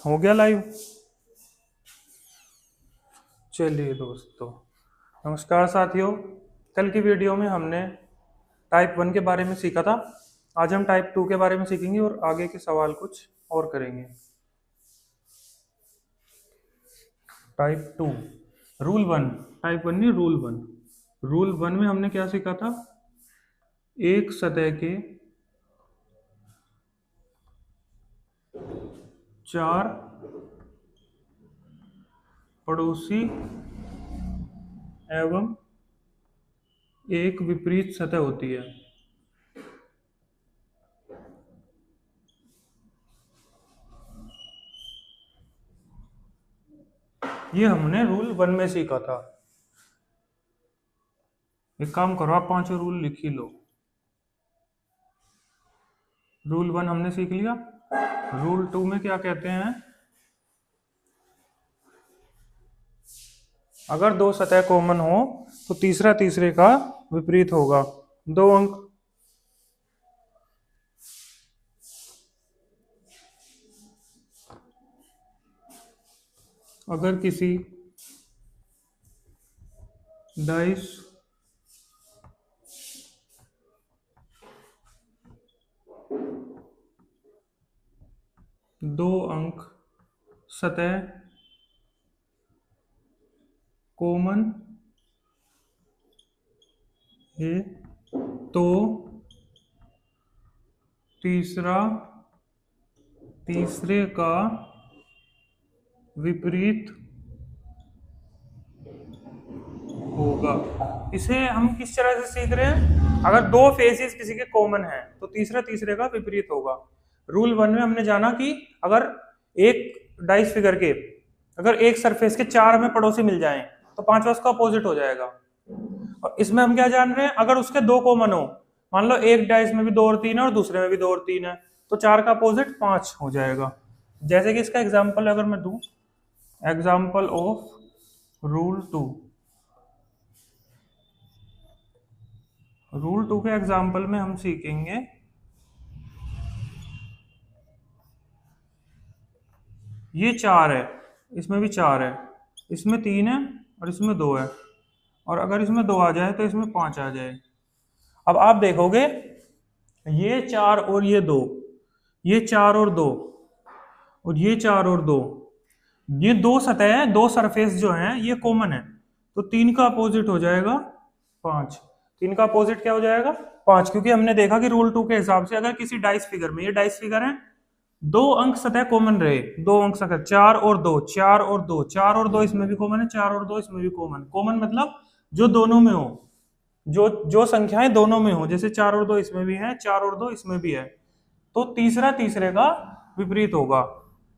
हो गया लाइव। चलिए दोस्तों, नमस्कार साथियों। कल की वीडियो में हमने टाइप 1 के बारे में सीखा था। आज हम टाइप 2 के बारे में सीखेंगे और आगे के सवाल कुछ और करेंगे। टाइप 2 रूल 1, टाइप 1 नहीं रूल 1। रूल 1 में हमने क्या सीखा था? एक सतह के 4 पड़ोसी एवं एक विपरीत सतह होती है। ये हमने रूल 1 में सीखा था। एक काम करो, आप 5 रूल लिख ही लो। रूल 1 हमने सीख लिया। रूल 2 में क्या कहते हैं? अगर दो सतह कॉमन हो तो तीसरा तीसरे का विपरीत होगा। 2 अंक। अगर किसी डाइस दो अंक सतह कॉमन है तो तीसरा तीसरे का विपरीत होगा। इसे हम किस तरह से सीख रहे हैं? अगर दो फेसेस किसी के कॉमन हैं तो तीसरा तीसरे का विपरीत होगा। रूल 1 में हमने जाना कि अगर एक डाइस फिगर के अगर एक सरफेस के 4 हमें पड़ोसी मिल जाएं तो 5वां उसका अपोजिट हो जाएगा। और इसमें हम क्या जान रहे हैं? अगर उसके 2 कॉमन हो, मान लो एक डाइस में भी 2 और 3 है और दूसरे में भी 2 और 3 है, तो 4 का अपोजिट 5 हो जाएगा। जैसे कि इसका एग्जाम्पल अगर मैं दूं, एग्जाम्पल ऑफ रूल 2। रूल 2 के एग्जाम्पल में हम सीखेंगे ये 4 है, इसमें भी 4 है, इसमें 3 है और इसमें 2 है, और अगर इसमें 2 आ जाए तो इसमें 5 आ जाए। अब आप देखोगे ये 4 और ये 2, ये 4 और 2 और ये 4 और 2, ये दो सतह है, दो सरफेस जो हैं ये कॉमन है, तो 3 का अपोजिट हो जाएगा 5। 3 का अपोजिट क्या हो जाएगा? 5, क्योंकि हमने देखा कि रूल 2 के हिसाब से अगर किसी डाइस फिगर में, ये डाइस फिगर है, 2 अंक सतह कॉमन रहे, 2 अंक सतह 4 और 2, 4 और 2, 4 और 2 इसमें भी कॉमन है, 4 और 2 इसमें भी कॉमन। कॉमन मतलब जो दोनों में हो, जो जो संख्याएं दोनों में हो, जैसे 4 और 2 इसमें भी है, 4 और 2 इसमें भी है, तो तीसरा तीसरे का विपरीत होगा।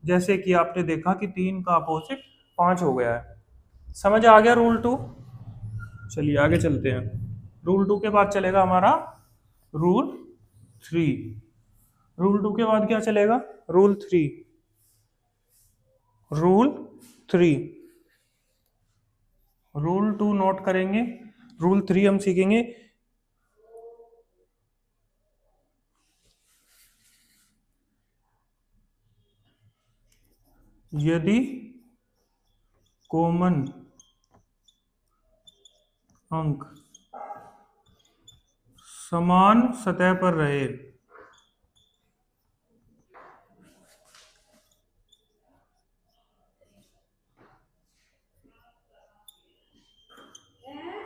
जैसे कि आपने देखा कि 3 का अपोजिट 5 हो गया है। समझ आ गया रूल 2? चलिए आगे चलते हैं। रूल 2 के बाद चलेगा हमारा रूल 3। रूल 2 के बाद क्या चलेगा? रूल 3। रूल 3, रूल 2 नोट करेंगे, रूल 3 हम सीखेंगे। यदि कॉमन अंक समान सतह पर रहे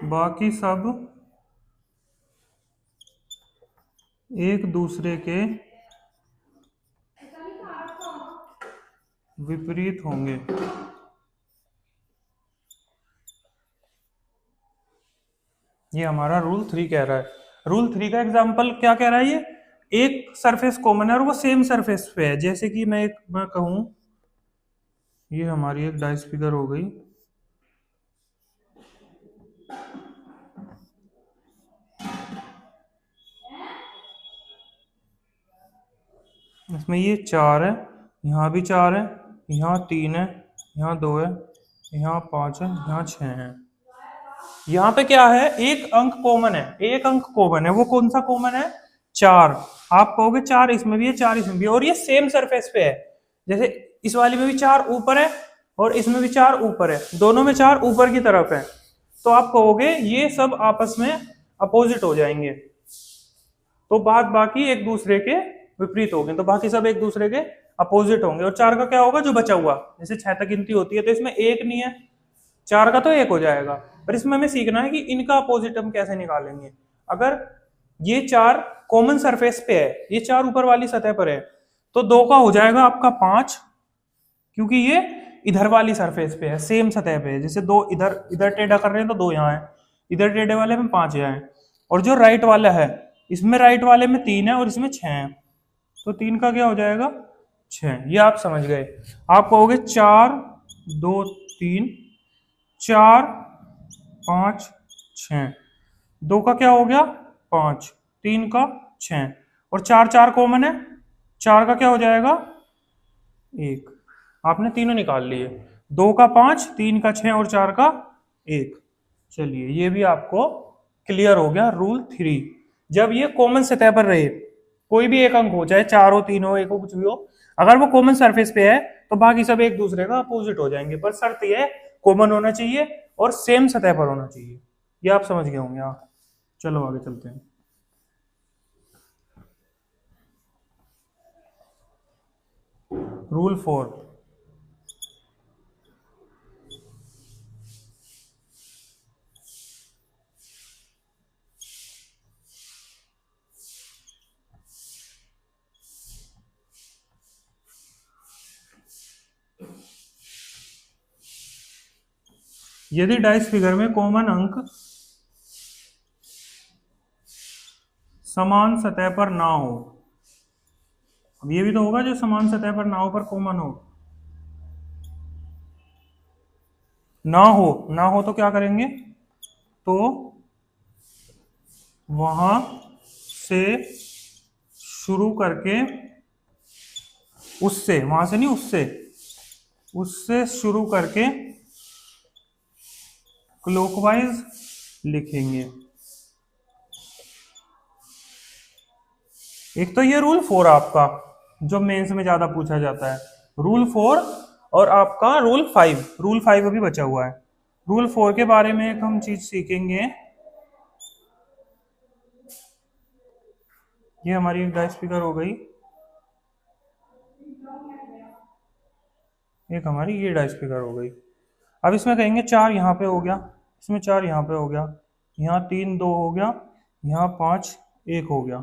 बाकी सब एक दूसरे के विपरीत होंगे। ये हमारा रूल 3 कह रहा है। रूल 3 का एग्जांपल क्या कह रहा है? ये एक सरफेस कॉमन है और वो सेम सरफेस पे है। जैसे कि मैं कहूं, ये हमारी एक डाइस फिगर हो गई, इसमें ये 4 है, यहाँ भी 4 है, यहाँ 3 है, यहाँ 2 है, यहाँ 5 है, यहाँ 6 है। यहाँ पे क्या है? एक अंक कॉमन है, एक अंक कॉमन है। वो कौन सा कॉमन है? 4। आप कहोगे 4 इसमें भी है, 4 इसमें भी है, और ये सेम सरफेस पे है। जैसे इस वाली में भी 4 ऊपर है और इसमें भी 4 ऊपर है, दोनों में 4 ऊपर की तरफ है, तो आप कहोगे ये सब आपस में अपोजिट हो जाएंगे, तो बाकी एक दूसरे के विपरीत होंगे, तो बाकी सब एक दूसरे के अपोजिट होंगे। और 4 का क्या होगा, जो बचा हुआ, जैसे 6 तक गिनती होती है तो इसमें 1 नहीं है, 4 का तो 1 हो जाएगा। पर इसमें हमें सीखना है कि इनका अपोजिट हम कैसे निकालेंगे। अगर ये 4 कॉमन सरफेस पे है, ये 4 ऊपर वाली सतह पर है, तो 2 का हो जाएगा आपका 5, क्योंकि ये इधर वाली सरफेस पे है, सेम सतह पे है। जैसे 2 इधर इधर टेढ़ा कर रहे हैं तो 2 यहाँ है, इधर टेढ़े वाले में 5 यहाँ है। और जो राइट वाला है, इसमें राइट वाले में 3 है और इसमें 6 है, तो 3 का क्या हो जाएगा 6। ये आप समझ गए। आप कहोगे 4 2 3 4 5 6, 2 का क्या हो गया 5, 3 का 6, और 4 4 कॉमन है, 4 का क्या हो जाएगा 1। आपने तीनों निकाल लिए, 2 का 5, 3 का 6 और 4 का 1। चलिए ये भी आपको क्लियर हो गया रूल 3। जब ये कॉमन सतह पर रहे, कोई भी एक अंक हो, चाहे 4 हो 3 हो 1 हो कुछ भी हो, अगर वो कॉमन सरफेस पे है तो बाकी सब एक दूसरे का अपोजिट हो जाएंगे, पर शर्त ये है कॉमन होना चाहिए और सेम सतह पर होना चाहिए। ये आप समझ गए होंगे। हाँ चलो आगे चलते हैं। रूल 4, यदि डाइस फिगर में कॉमन अंक समान सतह पर ना हो, अब ये भी तो होगा जो समान सतह पर ना हो पर कॉमन हो, ना हो तो क्या करेंगे, तो वहां से शुरू करके उससे, वहां से नहीं उससे शुरू करके क्लॉकवाइज लिखेंगे। एक तो ये रूल 4 आपका जो मेंस में ज्यादा पूछा जाता है, रूल 4, और आपका रूल 5। रूल 5 अभी बचा हुआ है। रूल 4 के बारे में एक हम चीज सीखेंगे। ये हमारी एक डाइस फिगर हो गई, एक हमारी ये डाइस फिगर हो गई। अब इसमें कहेंगे 4 यहाँ पे हो गया, इसमें 4 यहाँ पे हो गया, यहाँ 3 2 हो गया, यहाँ 5 1 हो गया।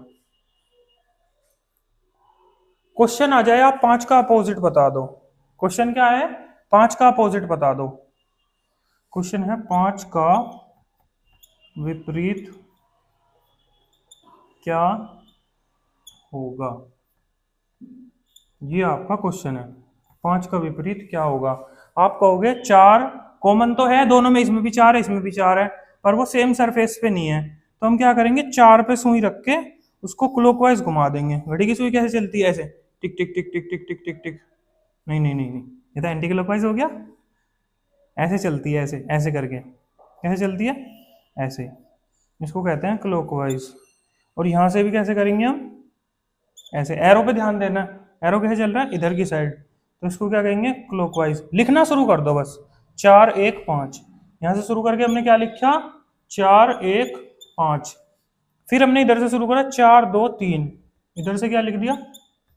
क्वेश्चन आ जाए आप 5 का अपोजिट बता दो। क्वेश्चन क्या है, 5 का अपोजिट बता दो। क्वेश्चन है 5 का विपरीत क्या होगा, ये आपका क्वेश्चन है। 5 का विपरीत क्या होगा। आप कहोगे 4 कॉमन तो है दोनों में, इसमें भी 4 है इसमें भी 4 है, पर वो सेम सरफेस पे नहीं है, तो हम क्या करेंगे 4 पे सुई रख के उसको क्लॉकवाइज घुमा देंगे। घड़ी की सुई कैसे चलती है, ऐसे टिक टिक टिक टिक टिक टिक टिक टिक, नहीं नहीं नहीं नहीं, ये तो एंटी क्लॉकवाइज हो गया। ऐसे चलती है, ऐसे ऐसे करके, कैसे चलती है ऐसे, इसको कहते हैं क्लॉकवाइज। और यहां से भी कैसे करेंगे हम, ऐसे। एरो पे ध्यान देना, एरो कैसे चल रहा है इधर की साइड, तो इसको क्या कहेंगे क्लॉकवाइज। लिखना शुरू कर दो बस, 4 1 5, यहां से शुरू करके हमने क्या लिखा 4 1 5, फिर हमने इधर से शुरू करा 4 2 3, इधर से क्या लिख दिया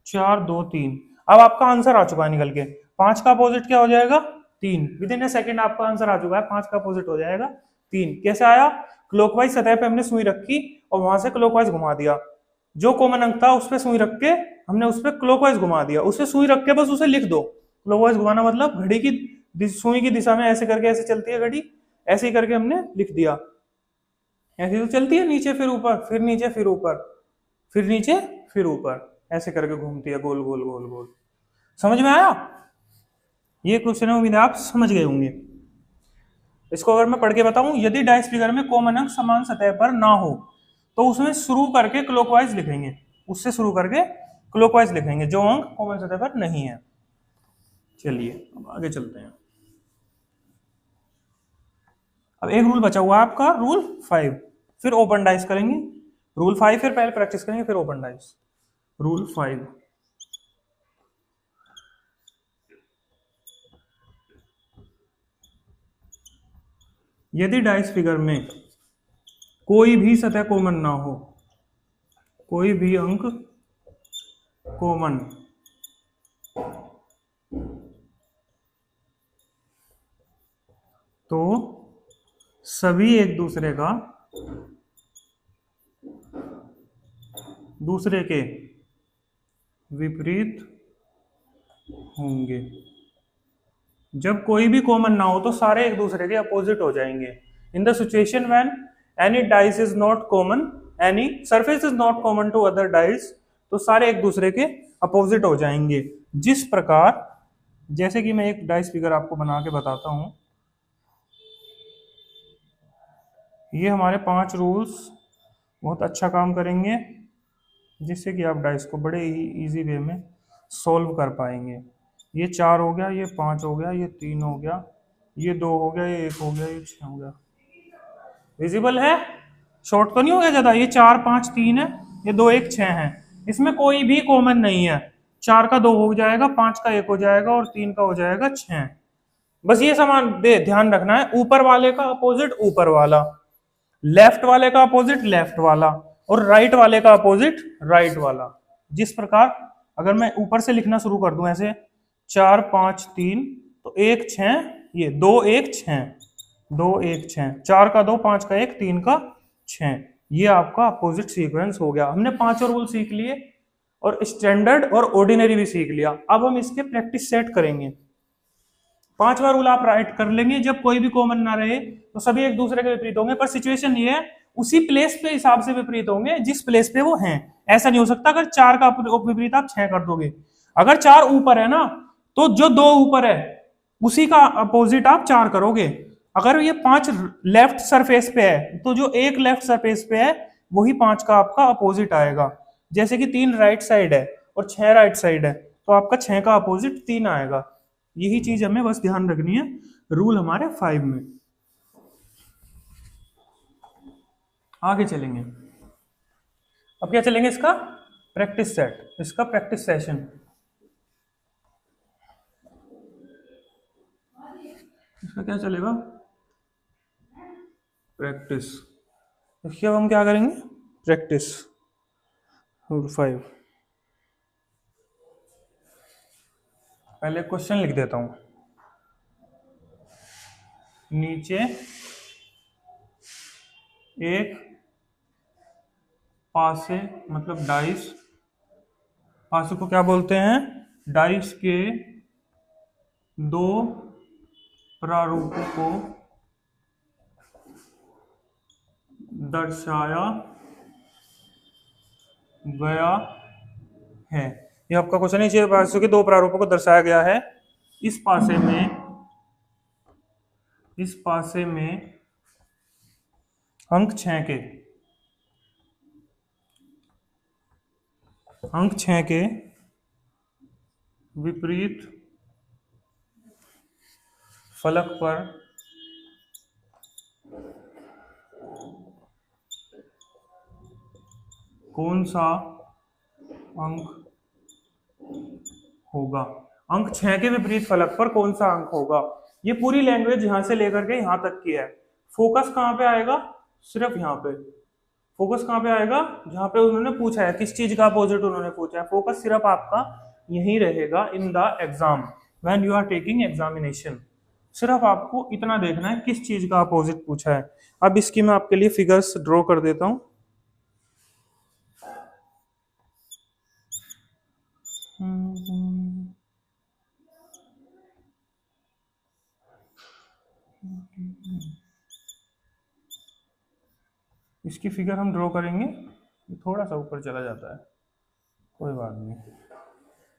4 2 3। अब आपका आंसर आ चुका है निकल के। 5 का अपोजिट क्या हो जाएगा 3, विद इन ए सेकेंड आपका आंसर आ चुका है, 5 का अपोजिट हो जाएगा 3। कैसे आया, क्लॉकवाइज सतह पे हमने सुई रखी और वहां से क्लॉकवाइज घुमा दिया। जो कॉमन अंक था उस पर सुई रख के हमने उस पर क्लॉकवाइज घुमा दिया, उसे सुई रख के बस उसे लिख दो। क्लॉकवाइज घुमाना मतलब घड़ी की सुई की दिशा में ऐसे करके, ऐसे चलती है घड़ी, ऐसे ही करके हमने लिख दिया। ऐसे तो चलती है, नीचे फिर ऊपर, फिर नीचे फिर ऊपर, फिर नीचे फिर ऊपर, ऐसे करके घूमती है गोल गोल गोल गोल। समझ में आया, ये क्वेश्चन है, उम्मीद है आप समझ गए होंगे। इसको अगर मैं पढ़ के बताऊं, यदि डाइस फिगर में कॉमन अंक समान सतह पर ना हो तो उसमें शुरू करके क्लॉकवाइज लिखेंगे, उससे शुरू करके क्लॉकवाइज लिखेंगे जो अंक कॉमन सतह पर नहीं है। चलिए अब आगे चलते हैं। अब एक रूल बचा हुआ है आपका रूल 5, फिर ओपन डाइस करेंगे। रूल 5 फिर पहले प्रैक्टिस करेंगे, फिर ओपन डाइस। रूल 5, यदि डाइस फिगर में कोई भी सतह कॉमन ना हो, कोई भी अंक कॉमन, तो सभी एक दूसरे के विपरीत होंगे। जब कोई भी कॉमन ना हो तो सारे एक दूसरे के अपोजिट हो जाएंगे। In the situation when any dice is not common, any surface is not common to other dice, तो सारे एक दूसरे के अपोजिट हो जाएंगे। जिस प्रकार, जैसे कि मैं एक डाइस फिगर आपको बना के बताता हूं, ये हमारे 5 रूल्स बहुत अच्छा काम करेंगे, जिससे कि आप डाइस को बड़े ही इजी वे में सॉल्व कर पाएंगे। ये 4 हो गया, ये 5 हो गया, ये 3 हो गया, ये 2 हो गया, ये 1 हो गया, ये 6 हो गया। विजिबल है? शॉर्ट तो नहीं हो गया ज्यादा? ये 4 5 3 है, ये 2 1 6 है। इसमें कोई भी कॉमन नहीं है। 4 का 2 हो जाएगा, 5 का 1 हो जाएगा और 3 का हो जाएगा 6। बस ये समान ध्यान रखना है, ऊपर वाले का अपोजिट ऊपर वाला, लेफ्ट वाले का अपोजिट लेफ्ट वाला, और राइट वाले का अपोजिट राइट वाला। जिस प्रकार अगर मैं ऊपर से लिखना शुरू कर दूं ऐसे 4 5 3, तो 1 6, ये 2 1 6, 2 1 6, 4 का 2, 5 का 1, 3 का 6, ये आपका अपोजिट सीक्वेंस हो गया। हमने 5 रूल सीख लिए और स्टैंडर्ड और ऑर्डिनरी भी सीख लिया। अब हम इसके प्रैक्टिस सेट करेंगे। 5वां रूल आप राइट कर लेंगे, जब कोई भी कॉमन ना रहे तो सभी एक दूसरे के विपरीत होंगे, पर सिचुएशन ये है उसी प्लेस पे हिसाब से विपरीत होंगे जिस प्लेस पे वो हैं। ऐसा नहीं हो सकता अगर 4 का विपरीत आप 6 कर दोगे। अगर 4 ऊपर है ना, तो जो 2 ऊपर है उसी का अपोजिट आप 4 करोगे। अगर ये 5 लेफ्ट सरफेस पे है, तो जो 1 लेफ्ट सरफेस पे है वही 5 का आपका अपोजिट आएगा। जैसे कि 3 राइट साइड है और 6 राइट साइड है, तो आपका 6 का अपोजिट 3 आएगा। यही चीज हमें बस ध्यान रखनी है रूल हमारे 5 में। आगे चलेंगे। अब क्या चलेंगे? इसका प्रैक्टिस सेट, इसका प्रैक्टिस सेशन। इसका क्या चलेगा? प्रैक्टिस। इसके अब हम क्या करेंगे? Practice rule 5। पहले क्वेश्चन लिख देता हूं। नीचे एक पासे, मतलब डाइस, पासे को क्या बोलते हैं? डाइस के 2 प्रारूपों को दर्शाया गया है। ये आपका क्वेश्चन है, नीचे पासे के 2 प्रारूपों को दर्शाया गया है। इस पासे में अंक 6 के विपरीत फलक पर कौन सा अंक होगा? अंक 6 के विपरीत फलक पर कौन सा अंक होगा? ये पूरी लैंग्वेज यहां से लेकर के यहां तक की है। फोकस कहां पे आएगा? सिर्फ यहां पे। फोकस कहां पे आएगा? जहां पे उन्होंने पूछा है, किस चीज का अपोजिट उन्होंने पूछा है। फोकस सिर्फ आपका यही रहेगा in the exam, when you are taking examination. सिर्फ आपको इतना देखना है किस चीज का अपोजिट पूछा है। अब इसकी मैं आपके लिए फिगर्स ड्रॉ कर देता हूं। इसकी फिगर हम ड्रॉ करेंगे, थोड़ा सा ऊपर चला जाता है, कोई बात नहीं।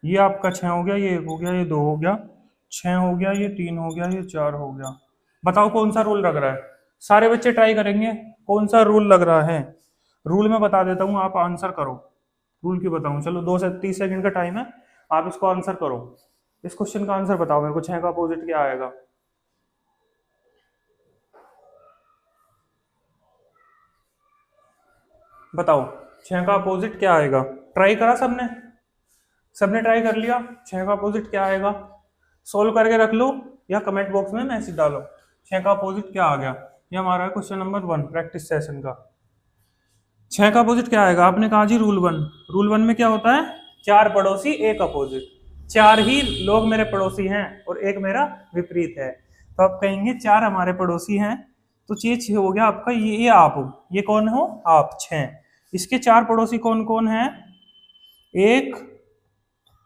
ये आपका 6 हो गया, ये 1 हो गया, ये 2 हो गया, 6 हो गया, ये 3 हो गया, ये 4 हो गया। बताओ कौन सा रूल लग रहा है? सारे बच्चे ट्राई करेंगे कौन सा रूल लग रहा है। रूल मैं बता देता हूँ, आप आंसर करो। रूल क्यों बताऊँ? चलो 2 से 30 सेकंड का टाइम है, आप इसको आंसर करो। इस क्वेश्चन का आंसर बताओ मेरे को, 6 का अपोजिट क्या आएगा? बताओ 6 का अपोजिट क्या आएगा? ट्राई करा सबने? सबने ट्राई कर लिया? 6 का अपोजिट क्या आएगा? सोल्व करके रख लो या कमेंट बॉक्स में मैसेज डालो, 6 का अपोजिट क्या आ गया। ये हमारा क्वेश्चन नंबर 1 प्रैक्टिस सेशन का। 6 का अपोजिट क्या आएगा? आपने कहा जी रूल 1। रूल 1 में क्या होता है? 4 पड़ोसी एक अपोजिट, 4 ही लोग मेरे पड़ोसी हैं और एक मेरा विपरीत है। तो आप कहेंगे 4 हमारे पड़ोसी हैं, तो ये हो गया आपका ये आप हो, ये कौन हो? आप 6। इसके 4 पड़ोसी कौन कौन है? एक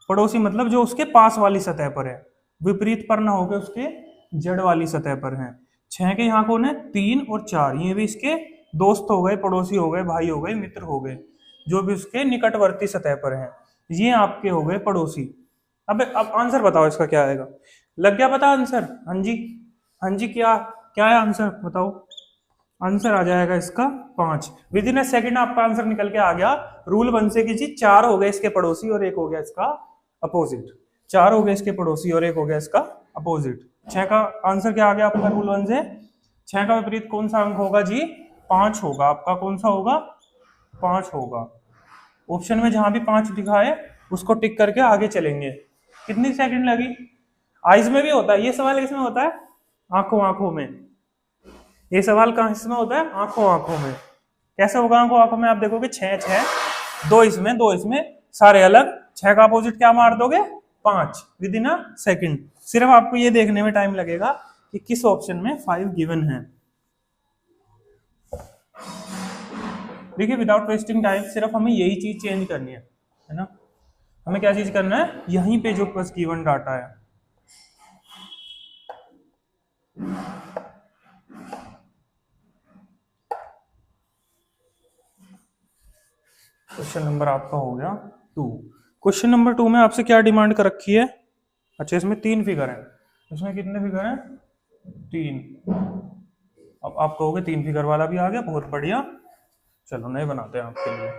पड़ोसी मतलब जो उसके पास वाली सतह पर है, विपरीत पर ना होकर उसके जड़ वाली सतह पर है। 6 के यहाँ कौन है? 3 और 4, ये भी इसके दोस्त हो गए, पड़ोसी हो गए, भाई हो गए, मित्र हो गए, जो भी उसके निकटवर्ती सतह पर हैं। ये आपके हो गए पड़ोसी। अब आंसर बताओ इसका क्या आएगा? लग गया पता आंसर? हाँ जी, हाँ जी, क्या क्या है आंसर बताओ? आंसर आ जाएगा इसका 5। विद इन अ सेकेंड आपका आंसर निकल के आ गया। रूल 1 से कीजिए, 4 हो गए इसके पड़ोसी और एक हो गया इसका अपोजिट। 4 हो गए इसके पड़ोसी और एक हो गया इसका अपोजिट। 6 का आंसर क्या आ गया आपका रूल 1 से? 6 का विपरीत कौन सा अंक होगा जी? 5 होगा। आपका कौन सा होगा? 5 होगा। ऑप्शन में जहां भी 5 दिखा है उसको टिक करके आगे चलेंगे। कितनी सेकंड लगी? आइज में भी होता है ये सवाल, किसमें होता है? आंखों आंखों में। ये सवाल कहां इसमें होता है? आंखों आंखों में। कैसे होगा आंखों आंखों में? आप देखोगे 6 6, 2 इसमें 2 इसमें, सारे अलग। 6 का अपोजिट क्या मार दोगे? 5 विद इन अ सेकंड। सिर्फ आपको ये देखने में टाइम लगेगा कि किस ऑप्शन में 5 गिवन है। देखिए विदाउट वेस्टिंग टाइम सिर्फ हमें यही चीज चेंज करनी है ना? हमें क्या चीज करना है? यहीं पे जो बस गिवन डाटा है। क्वेश्चन नंबर आपका हो गया 2। क्वेश्चन नंबर 2 में आपसे क्या डिमांड कर रखी है? अच्छा, इसमें 3 फिगर हैं। इसमें कितने फिगर हैं? 3। अब आप कहोगे 3 फिगर वाला भी आ गया, बहुत बढ़िया, चलो नए बनाते हैं आपके लिए।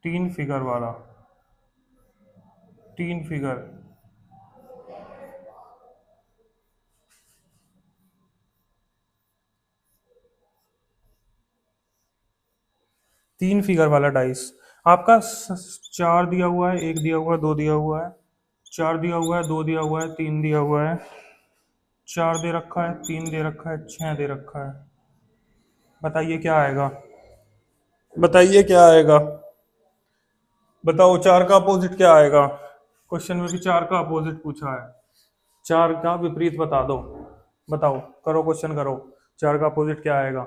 3 फिगर वाला, 3 फिगर, तीन फिगर वाला डाइस आपका 4 दिया हुआ है, 1 दिया हुआ है, 2 दिया हुआ है, 4 दिया हुआ है, 2 दिया हुआ है, 3 दिया हुआ है, 4 दे रखा है, 3 दे रखा है, 6 दे रखा है। बताइए क्या आएगा? बताइए क्या आएगा? बताओ 4 का अपोजिट क्या आएगा? क्वेश्चन में भी 4 का अपोजिट पूछा है। 4 का विपरीत बता दो। बताओ, करो क्वेश्चन करो। 4 का अपोजिट क्या आएगा?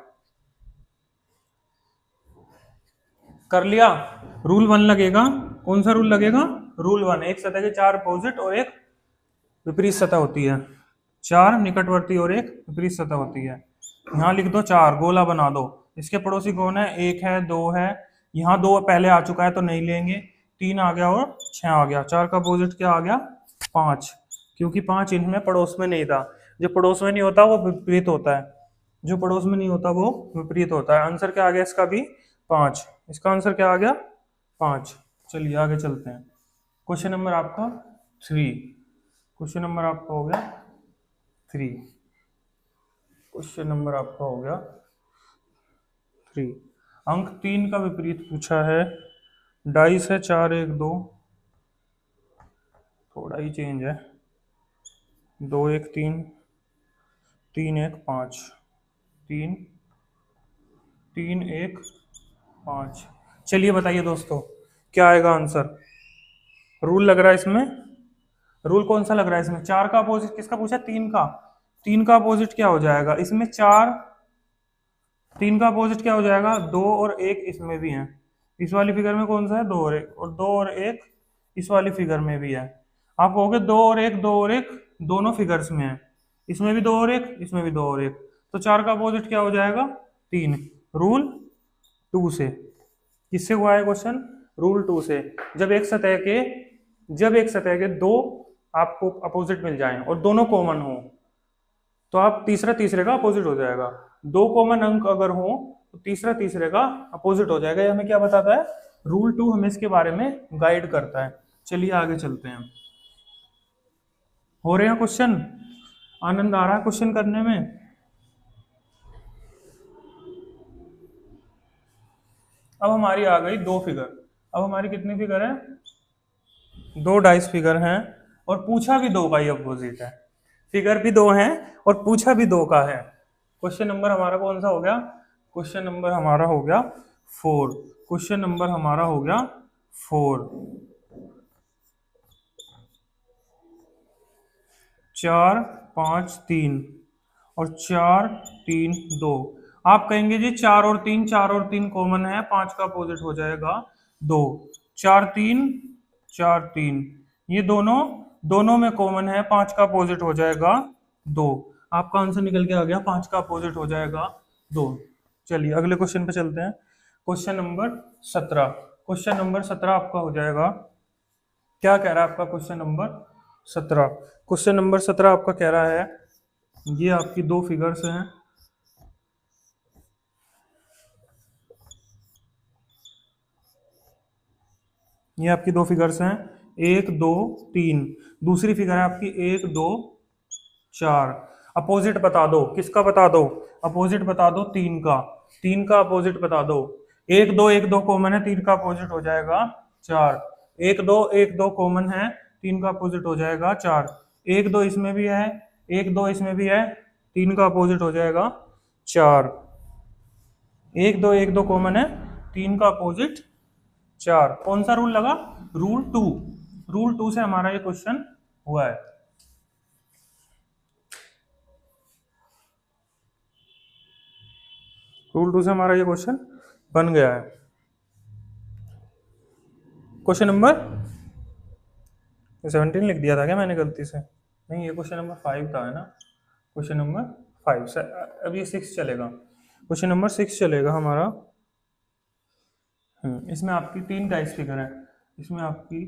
कर लिया? रूल 1 लगेगा। कौन सा रूल लगेगा? रूल 1। एक सतह के 4 अपोजिट और एक विपरीत सतह होती है। 4 निकटवर्ती और एक विपरीत सतह होती है। यहाँ लिख दो 4, गोला बना दो। इसके पड़ोसी कौन है? 1 है, 2 है, यहाँ 2 पहले आ चुका है तो नहीं लेंगे, 3 आ गया और 6 आ गया। 4 का अपोजिट क्या आ गया? 5, क्योंकि 5 इनमें पड़ोस में नहीं था। जो पड़ोस में नहीं होता वो विपरीत होता है, जो पड़ोस में नहीं होता वो विपरीत होता है। आंसर क्या आ गया इसका भी? 5। इसका आंसर क्या आ गया? 5। चलिए आगे चलते हैं। क्वेश्चन नंबर आपका 3। क्वेश्चन नंबर आपका हो गया 3। क्वेश्चन नंबर आपका हो गया 3। अंक 3 का विपरीत पूछा है। डाइस है 4 1 2, थोड़ा ही चेंज है, 2 1 3, 3 1 5, 3 3 1 5। चलिए बताइए दोस्तों क्या आएगा आंसर? रूल लग रहा है इसमें, रूल कौन सा लग रहा है इसमें? 4 का अपोजिट किसका पूछा? 3 का। 3 का अपोजिट क्या हो जाएगा इसमें? 4। 3 का अपोजिट क्या हो जाएगा? 2 और 1 इसमें भी है। इस वाली फिगर में कौन सा है? 2 और 1, और 2 और 1 इस वाली फिगर में भी है। आप कहोगे 2 और 1, 2 और 1 दोनों फिगर्स में है, इसमें भी 2 और 1, इसमें भी 2 और 1, तो 4 का अपोजिट क्या हो जाएगा? 3। रूल 2 से। किससे हुआ है क्वेश्चन? रूल 2 से। जब एक सतह के 2 आपको अपोजिट मिल जाएं और दोनों कॉमन हो तो आप तीसरे का अपोजिट हो जाएगा। 2 कॉमन अंक अगर हो तो तीसरे का अपोजिट हो जाएगा। ये हमें क्या बताता है? रूल 2 हमें इसके बारे में गाइड करता है। चलिए आगे चलते हैं। हो रहे हैं क्वेश्चन? आनंद आ रहा है क्वेश्चन करने में? अब हमारी आ गई 2 फिगर। अब हमारी कितनी फिगर है? 2 डाइस फिगर हैं और पूछा भी 2 का ही अपोजिट है। फिगर भी दो हैं और पूछा भी दो का है। क्वेश्चन नंबर हमारा कौन सा हो गया? क्वेश्चन नंबर हमारा हो गया 4। क्वेश्चन नंबर हमारा हो गया 4। 4 5 3 और 4 3 2। आप कहेंगे जी 4 और 3 कॉमन है, 5 का अपोजिट हो जाएगा 2। 4 3 4 3, ये दोनों दोनों में कॉमन है, 5 का अपोजिट हो जाएगा 2। आपका आंसर निकल के आ गया, 5 का अपोजिट हो जाएगा 2। चलिए अगले क्वेश्चन पे चलते हैं। Question number 17। क्वेश्चन नंबर 17 आपका हो जाएगा, क्या कह रहा है आपका क्वेश्चन नंबर 17? क्वेश्चन नंबर 17 आपका कह रहा है, ये आपकी दो फिगर्स हैं, ये आपकी दो फिगर्स हैं 1 2 3। दूसरी फिगर है आपकी 1 2 4। अपोजिट बता दो, किसका बता दो? अपोजिट बता दो 3 का। 3 का अपोजिट बता दो। 1 2 कॉमन है, 3 का अपोजिट हो जाएगा 4। 1 2 कॉमन है, 3 का अपोजिट हो जाएगा 4। 1 2 इसमें भी है, 1 2 इसमें भी है, 3 का अपोजिट हो जाएगा 4। 1 2 कॉमन है, 3 का अपोजिट 4। कौन सा रूल लगा? रूल 2। रूल 2 से हमारा ये क्वेश्चन हुआ है। रूल 2 से हमारा ये क्वेश्चन बन गया है। क्वेश्चन नंबर 17 लिख दिया था क्या मैंने गलती से? नहीं, ये क्वेश्चन नंबर 5 था, है ना? क्वेश्चन नंबर 5 अब ये 6 चलेगा। क्वेश्चन नंबर 6 चलेगा हमारा। इसमें आपकी 3 डाइस फिगर है, इसमें आपकी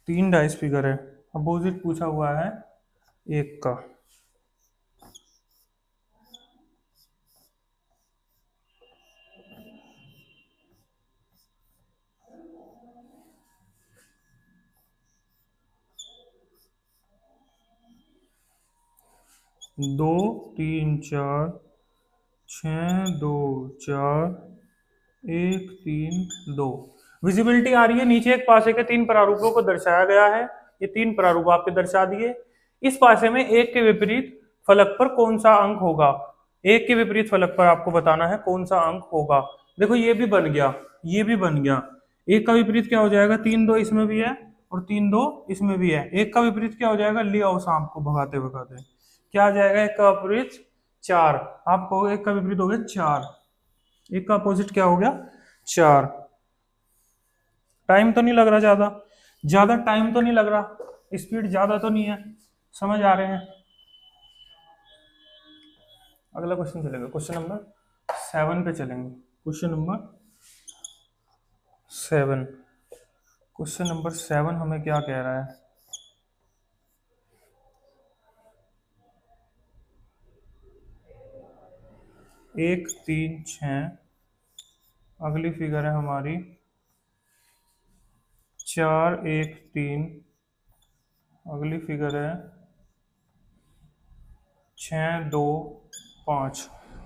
3 डाइस फिगर है। अपोजिट पूछा हुआ है 1 का। दो 3 4 6 2 4 1 3 2। विजिबिलिटी आ रही है। नीचे एक पासे के 3 प्रारूपों को दर्शाया गया है। ये 3 प्रारूप आपके दर्शा दिए। इस पासे में 1 के विपरीत फलक पर कौन सा अंक होगा? 1 के विपरीत फलक पर आपको बताना है कौन सा अंक होगा। देखो ये भी बन गया, ये भी बन गया। 1 का विपरीत क्या हो जाएगा? 3 2 इसमें भी है और 3 2 इसमें भी है। 1 का विपरीत क्या हो जाएगा? ले आओ सांप को भगाते भगाते, क्या आ जाएगा? 1 का विपरीत 4। आपको 1 का विपरीत हो गया 4, 1 का अपोजिट क्या हो गया? 4। टाइम तो नहीं लग रहा, ज्यादा टाइम तो नहीं लग रहा, स्पीड ज्यादा तो नहीं है, समझ आ रहे हैं? अगला क्वेश्चन चलेगा, क्वेश्चन नंबर 7 पे चलेंगे। Question number 7। क्वेश्चन नंबर 7 हमें क्या कह रहा है? एक 3 6। अगली फिगर है हमारी 4 1 3। अगली फिगर है 6 2 5।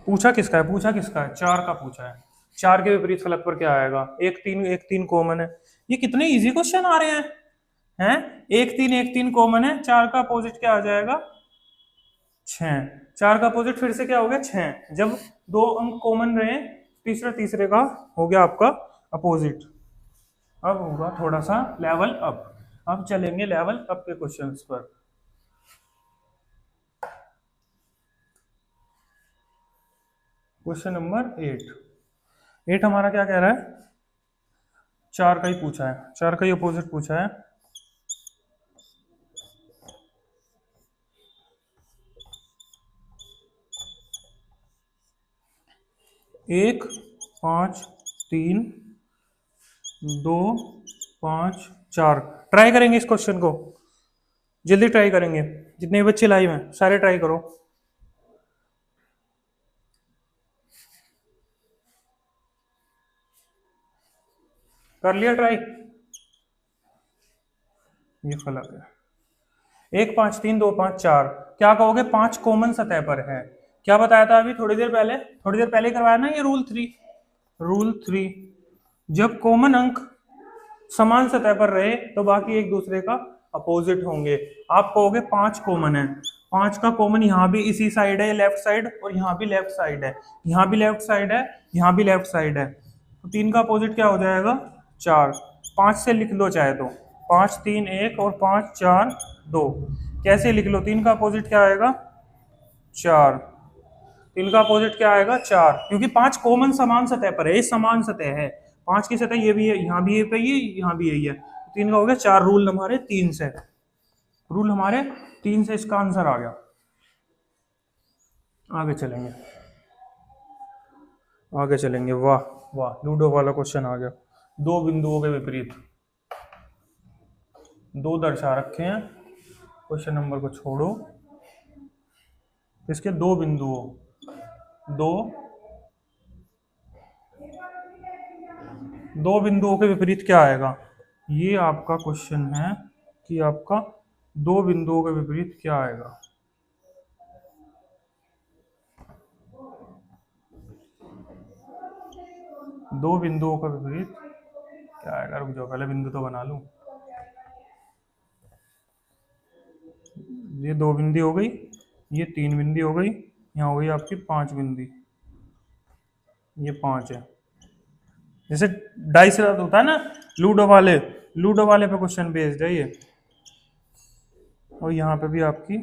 पूछा किसका है? पूछा किसका है? 4 का पूछा है। 4 के विपरीत फलक पर क्या आएगा? 1 3 कॉमन है। ये कितने इजी क्वेश्चन आ रहे हैं? 1 3 कॉमन है, 4 का अपोजिट क्या आ जाएगा? 6। 4 का अपोजिट फिर से क्या हो गया? 6। जब 2 अंक कॉमन रहे, तीसरे का हो गया आपका अपोजिट। अब होगा थोड़ा सा लेवल अप। अब चलेंगे लेवल अप के क्वेश्चंस पर। क्वेश्चन नंबर 8 हमारा क्या कह रहा है? 4 का ही पूछा है, 4 का ही अपोजिट पूछा है। 1 5 3 2 5 4। ट्राई करेंगे इस क्वेश्चन को, जल्दी ट्राई करेंगे। जितने बच्चे लाइव हैं सारे ट्राई करो। कर लिया ट्राई? ये फलक है 1 5 3 2 5 4। क्या कहोगे? 5 कॉमन सतह पर है। क्या बताया था अभी थोड़ी देर पहले करवाया ना ये रूल 3। रूल 3, जब कॉमन अंक समान सतह पर रहे तो बाकी एक दूसरे का अपोजिट होंगे। आप कहोगे 5 कॉमन है, 5 का कॉमन यहाँ भी इसी साइड है, लेफ्ट साइड, और यहाँ भी लेफ्ट साइड है, यहाँ भी लेफ्ट साइड है, यहाँ भी लेफ्ट साइड है। तो 3 का अपोजिट क्या हो जाएगा? 4। 5 से लिख लो चाहे तो, 5 3 1 और 5 4 2। कैसे लिख लो? 3 का अपोजिट क्या आएगा? 4। 3 का अपोजिट क्या आएगा? 4, क्योंकि 5 कॉमन समान सतह पर है, ये समान सतह है। 5 की सतह ये भी है, यहाँ भी ये पे, ये यहाँ भी यही है। 3 का हो गया 4। रूल हमारे 3 से, रूल हमारे 3 से इसका आंसर आ गया। आगे चलेंगे, आगे चलेंगे। वाह वाह, लूडो वाला क्वेश्चन आ गया। दो बिंदुओं के विपरीत दो दर्शा रखे हैं, क्वेश्चन नंबर को छोड़ो, इसके दो बिंदुओं, दो बिंदुओं के विपरीत क्या आएगा? ये आपका क्वेश्चन है कि आपका दो बिंदुओं के विपरीत क्या आएगा। दो बिंदुओं का विपरीत क्या आएगा? रुक जाओ, पहले बिंदु तो बना लूं। ये 2 बिंदी हो गई, ये 3 बिंदी हो गई, यहाँ हो गई आपकी 5 बिंदी, ये 5 है। जैसे डाइस होता है ना लूडो वाले पे क्वेश्चन बेस्ड है ये। और यहाँ पे भी आपकी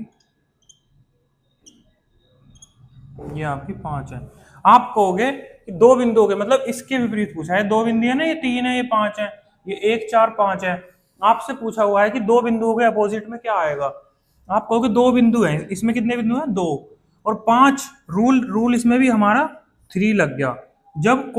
ये आपकी 5 है। आप कहोगे कि दो बिंदु के मतलब इसके विपरीत पूछा है, 2 बिंदी है ना, ये 3 है, ये 5 है, ये 1 4 5 है। आपसे पूछा हुआ है कि दो बिंदुओं के अपोजिट में क्या आएगा। आप कहोगे 2 बिंदु हैं, इसमें कितने बिंदु हैं? 2 और 5। रूल इसमें भी हमारा 3 लग गया। जब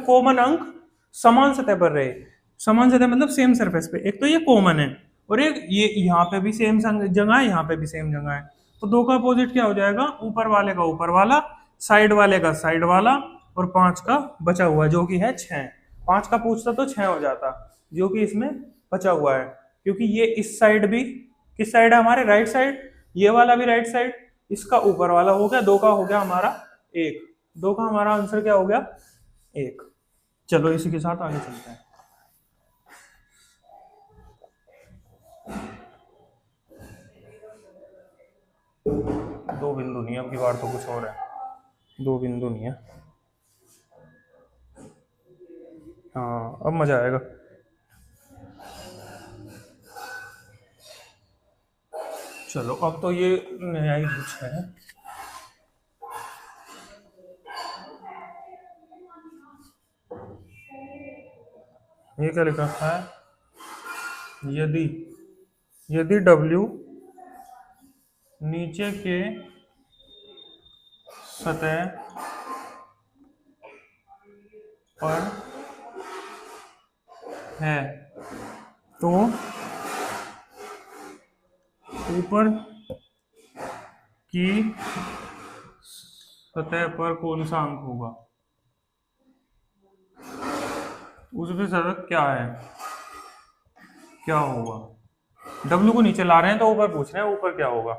कॉमन अंक समान सतह पर रहे, समान सतह मतलब सेम सरफेस पे, एक तो ये कॉमन है और एक ये यहाँ पे भी सेम जगह है, यहाँ पे भी सेम जगह है। तो 2 का अपोजिट क्या हो जाएगा? ऊपर वाले का ऊपर वाला, साइड वाले का साइड वाला, और 5 का बचा हुआ जो कि है 6। 5 का पूछता तो 6 हो जाता, जो कि इसमें बचा हुआ है, क्योंकि ये इस साइड भी किस साइड है? हमारे राइट साइड, ये वाला भी राइट साइड, इसका ऊपर वाला हो गया। 2 का हो गया हमारा 1, 2 का हमारा आंसर क्या हो गया? 1। चलो इसी के साथ आगे चलते हैं। दो बिंदु नहीं, अब की बार तो कुछ और है। दो बिंदु नहीं है। हाँ अब मजा आएगा। चलो अब तो ये नया ही कुछ है। ये क्या लिखा है? यदि W नीचे के सतह पर है तो ऊपर की सतह पर कौन सा अंक होगा? उसमें सतह क्या है, क्या होगा? W को नीचे ला रहे हैं तो ऊपर पूछ रहे हैं ऊपर क्या होगा।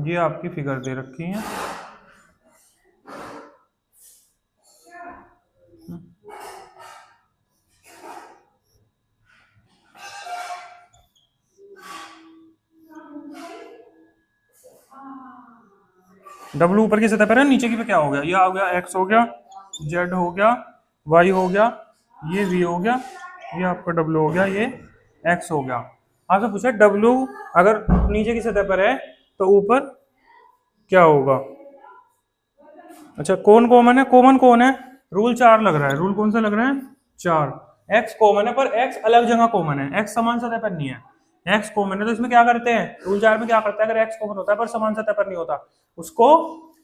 ये आपकी फिगर दे रखी है। W ऊपर की सतह पर है, नीचे की पे क्या हो गया? ये हो गया X हो गया, Z हो गया, Y हो गया, ये V हो गया, ये आपका W हो गया, ये X हो गया। आपसे पूछा W अगर नीचे की सतह पर है तो ऊपर क्या होगा? अच्छा कौन कॉमन है? कॉमन कौन है? रूल 4 लग रहा है। रूल कौन सा लग रहा है? 4। X कॉमन है, पर X अलग जगह कॉमन है, X समान सतह पर नहीं है। X कॉमन है तो इसमें क्या करते हैं? रूल 4 में क्या करता है? अगर X कॉमन होता है पर समान सतह पर नहीं होता, उसको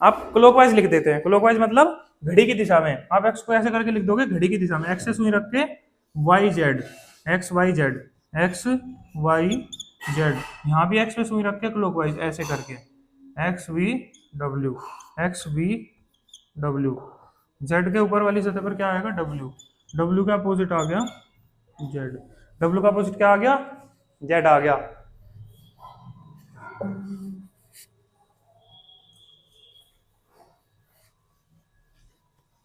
आप क्लॉकवाइज लिख देते हैं। क्लॉकवाइज मतलब घड़ी की दिशा में। आप X को ऐसे करके लिख दोगे घड़ी की दिशा में, X से सुई रख के Y Z, X Y Z, X Y Z, यहाँ भी X पे सुई रख के क्लॉकवाइज ऐसे करके X V W, X V W। Z के ऊपर वाली सतह पर क्या आएगा? W। W का अपोजिट आ गया Z। W का अपोजिट क्या आ गया? Z आ गया।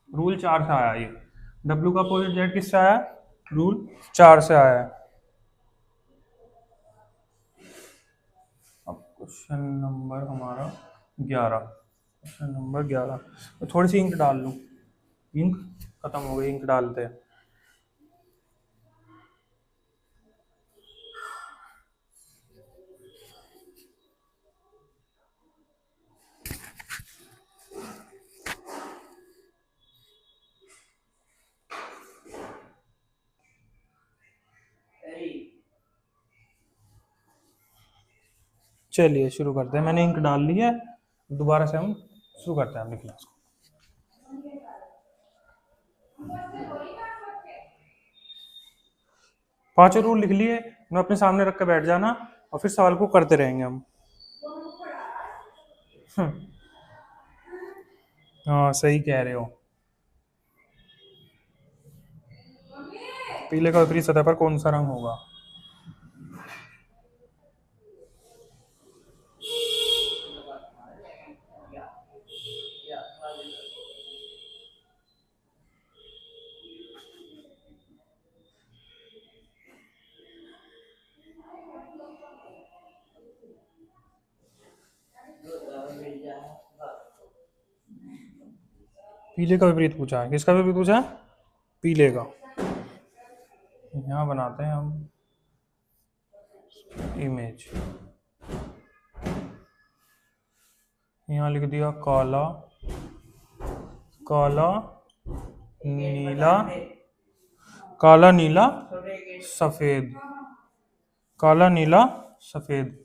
रूल 4 से आया ये। W का अपोजिट Z किससे आया? रूल 4 से आया है। क्वेश्चन नंबर हमारा 11। Question number 11। तो थोड़ी सी इंक डाल लूँ, इंक खत्म हो गई, इंक डालते हैं। चलिए शुरू करते हैं। मैंने इंक डाल ली है, दोबारा से हम शुरू करते हैं अपनी क्लास को। पांचों रूल लिख लिए, मैं अपने सामने रख के बैठ जाना और फिर सवाल को करते रहेंगे हम। हाँ सही कह रहे हो। पीले का विपरीत सतह पर कौन सा रंग होगा? पीले का विपरीत पूछा है, किसका विपरीत पूछा है? पीले का। यहाँ बनाते हैं हम इमेज, यहाँ लिख दिया काला, काला नीला, काला नीला सफेद, काला नीला सफेद।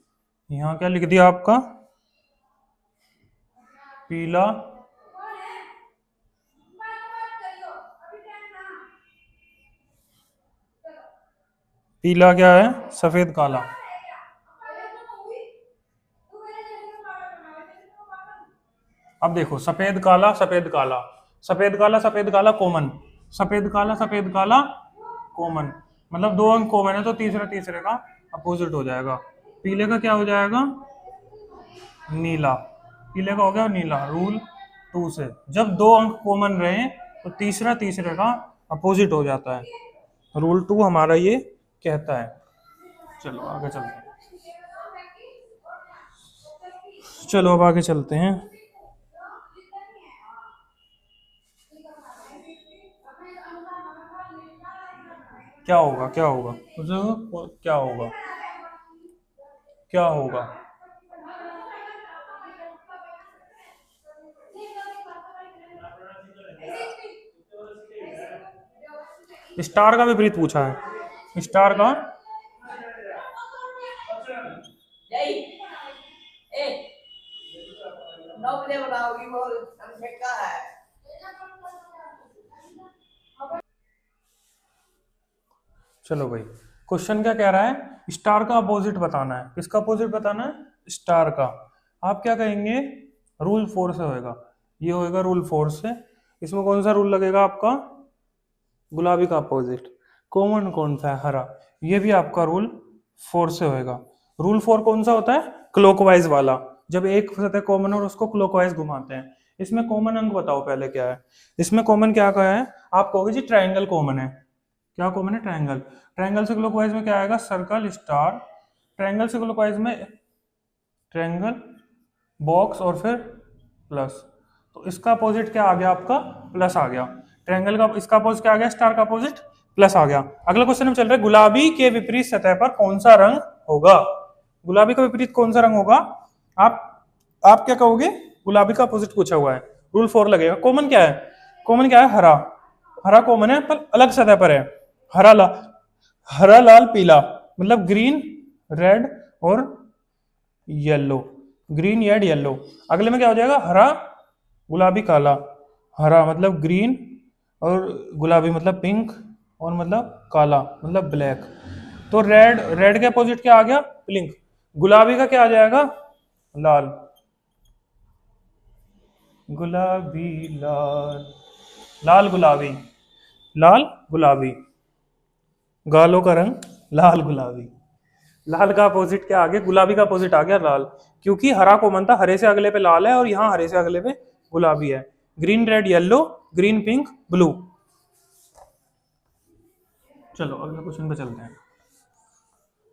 यहाँ क्या लिख दिया आपका? पीला, पीला क्या है? सफेद काला। अब देखो सफेद काला सफेद काला, सफेद काला सफेद काला कॉमन, सफेद काला सफेद काला कॉमन, मतलब दो अंक कॉमन है तो तीसरा तीसरे का अपोजिट हो जाएगा। पीले का क्या हो जाएगा? नीला। पीले का हो गया नीला। रूल 2 से जब दो अंक कॉमन रहे तो तीसरा तीसरे का अपोजिट हो जाता है। रूल 2 हमारा ये कहता है। चलो आगे चलते हैं। चलो अब आगे चलते हैं। क्या होगा क्या होगा क्या होगा क्या होगा? स्टार का विपरीत पूछा है, स्टार का चलो भाई क्वेश्चन क्या कह रहा है? स्टार का अपोजिट बताना है। किसका अपोजिट बताना है? स्टार का। आप क्या कहेंगे? रूल 4 से होएगा, ये होएगा रूल 4 से। इसमें कौन सा रूल लगेगा आपका? गुलाबी का अपोजिट। कॉमन कौन सा है? हरा। ये भी आपका रूल 4 से होएगा। रूल 4 कौन सा होता है? क्लॉकवाइज वाला। जब एक सतह कॉमन और उसको क्लॉकवाइज घुमाते हैं। इसमें कॉमन अंक बताओ पहले क्या है? इसमें कॉमन क्या कहा है? आप कहोगे जी ट्राइंगल कॉमन है। क्या कॉमन है? ट्राइंगल। ट्राइंगल से क्लॉकवाइज में क्या आएगा? Circle, star. ट्राइंगल से क्लॉकवाइज में ट्राइंगल, बॉक्स और फिर प्लस। तो इसका अपोजिट क्या आ गया आपका? प्लस आ गया। ट्रायंगल का इसका अपोजिट क्या आ गया? स्टार का अपोजिट प्लस आ गया। अगला क्वेश्चन में चल रहा है गुलाबी के विपरीत सतह पर कौन सा रंग होगा? गुलाबी का विपरीत कौन सा रंग होगा? आप क्या कहोगे? गुलाबी का अपोजिट पूछा हुआ है, रूल 4 लगेगा। कॉमन क्या है? कॉमन क्या है? हरा। हरा कॉमन है पर अलग सतह पर है। हरा लाल पीला, मतलब ग्रीन रेड और येलो। Green red yellow. अगले में क्या हो जाएगा? हरा गुलाबी काला। हरा मतलब ग्रीन और गुलाबी मतलब पिंक और मतलब काला मतलब ब्लैक। तो रेड के अपोजिट क्या आ गया? पिंक। गुलाबी का क्या आ जाएगा? लाल। गुलाबी लाल, लाल गुलाबी, लाल गुलाबी। गालों का रंग लाल गुलाबी। लाल का अपोजिट क्या आ गया? गुलाबी का अपोजिट आ गया लाल, क्योंकि हरा कॉमन था, हरे से अगले पे लाल है और यहाँ हरे से अगले पे गुलाबी है। Green red yellow, green pink blue. चलो अगले क्वेश्चन पे चलते हैं।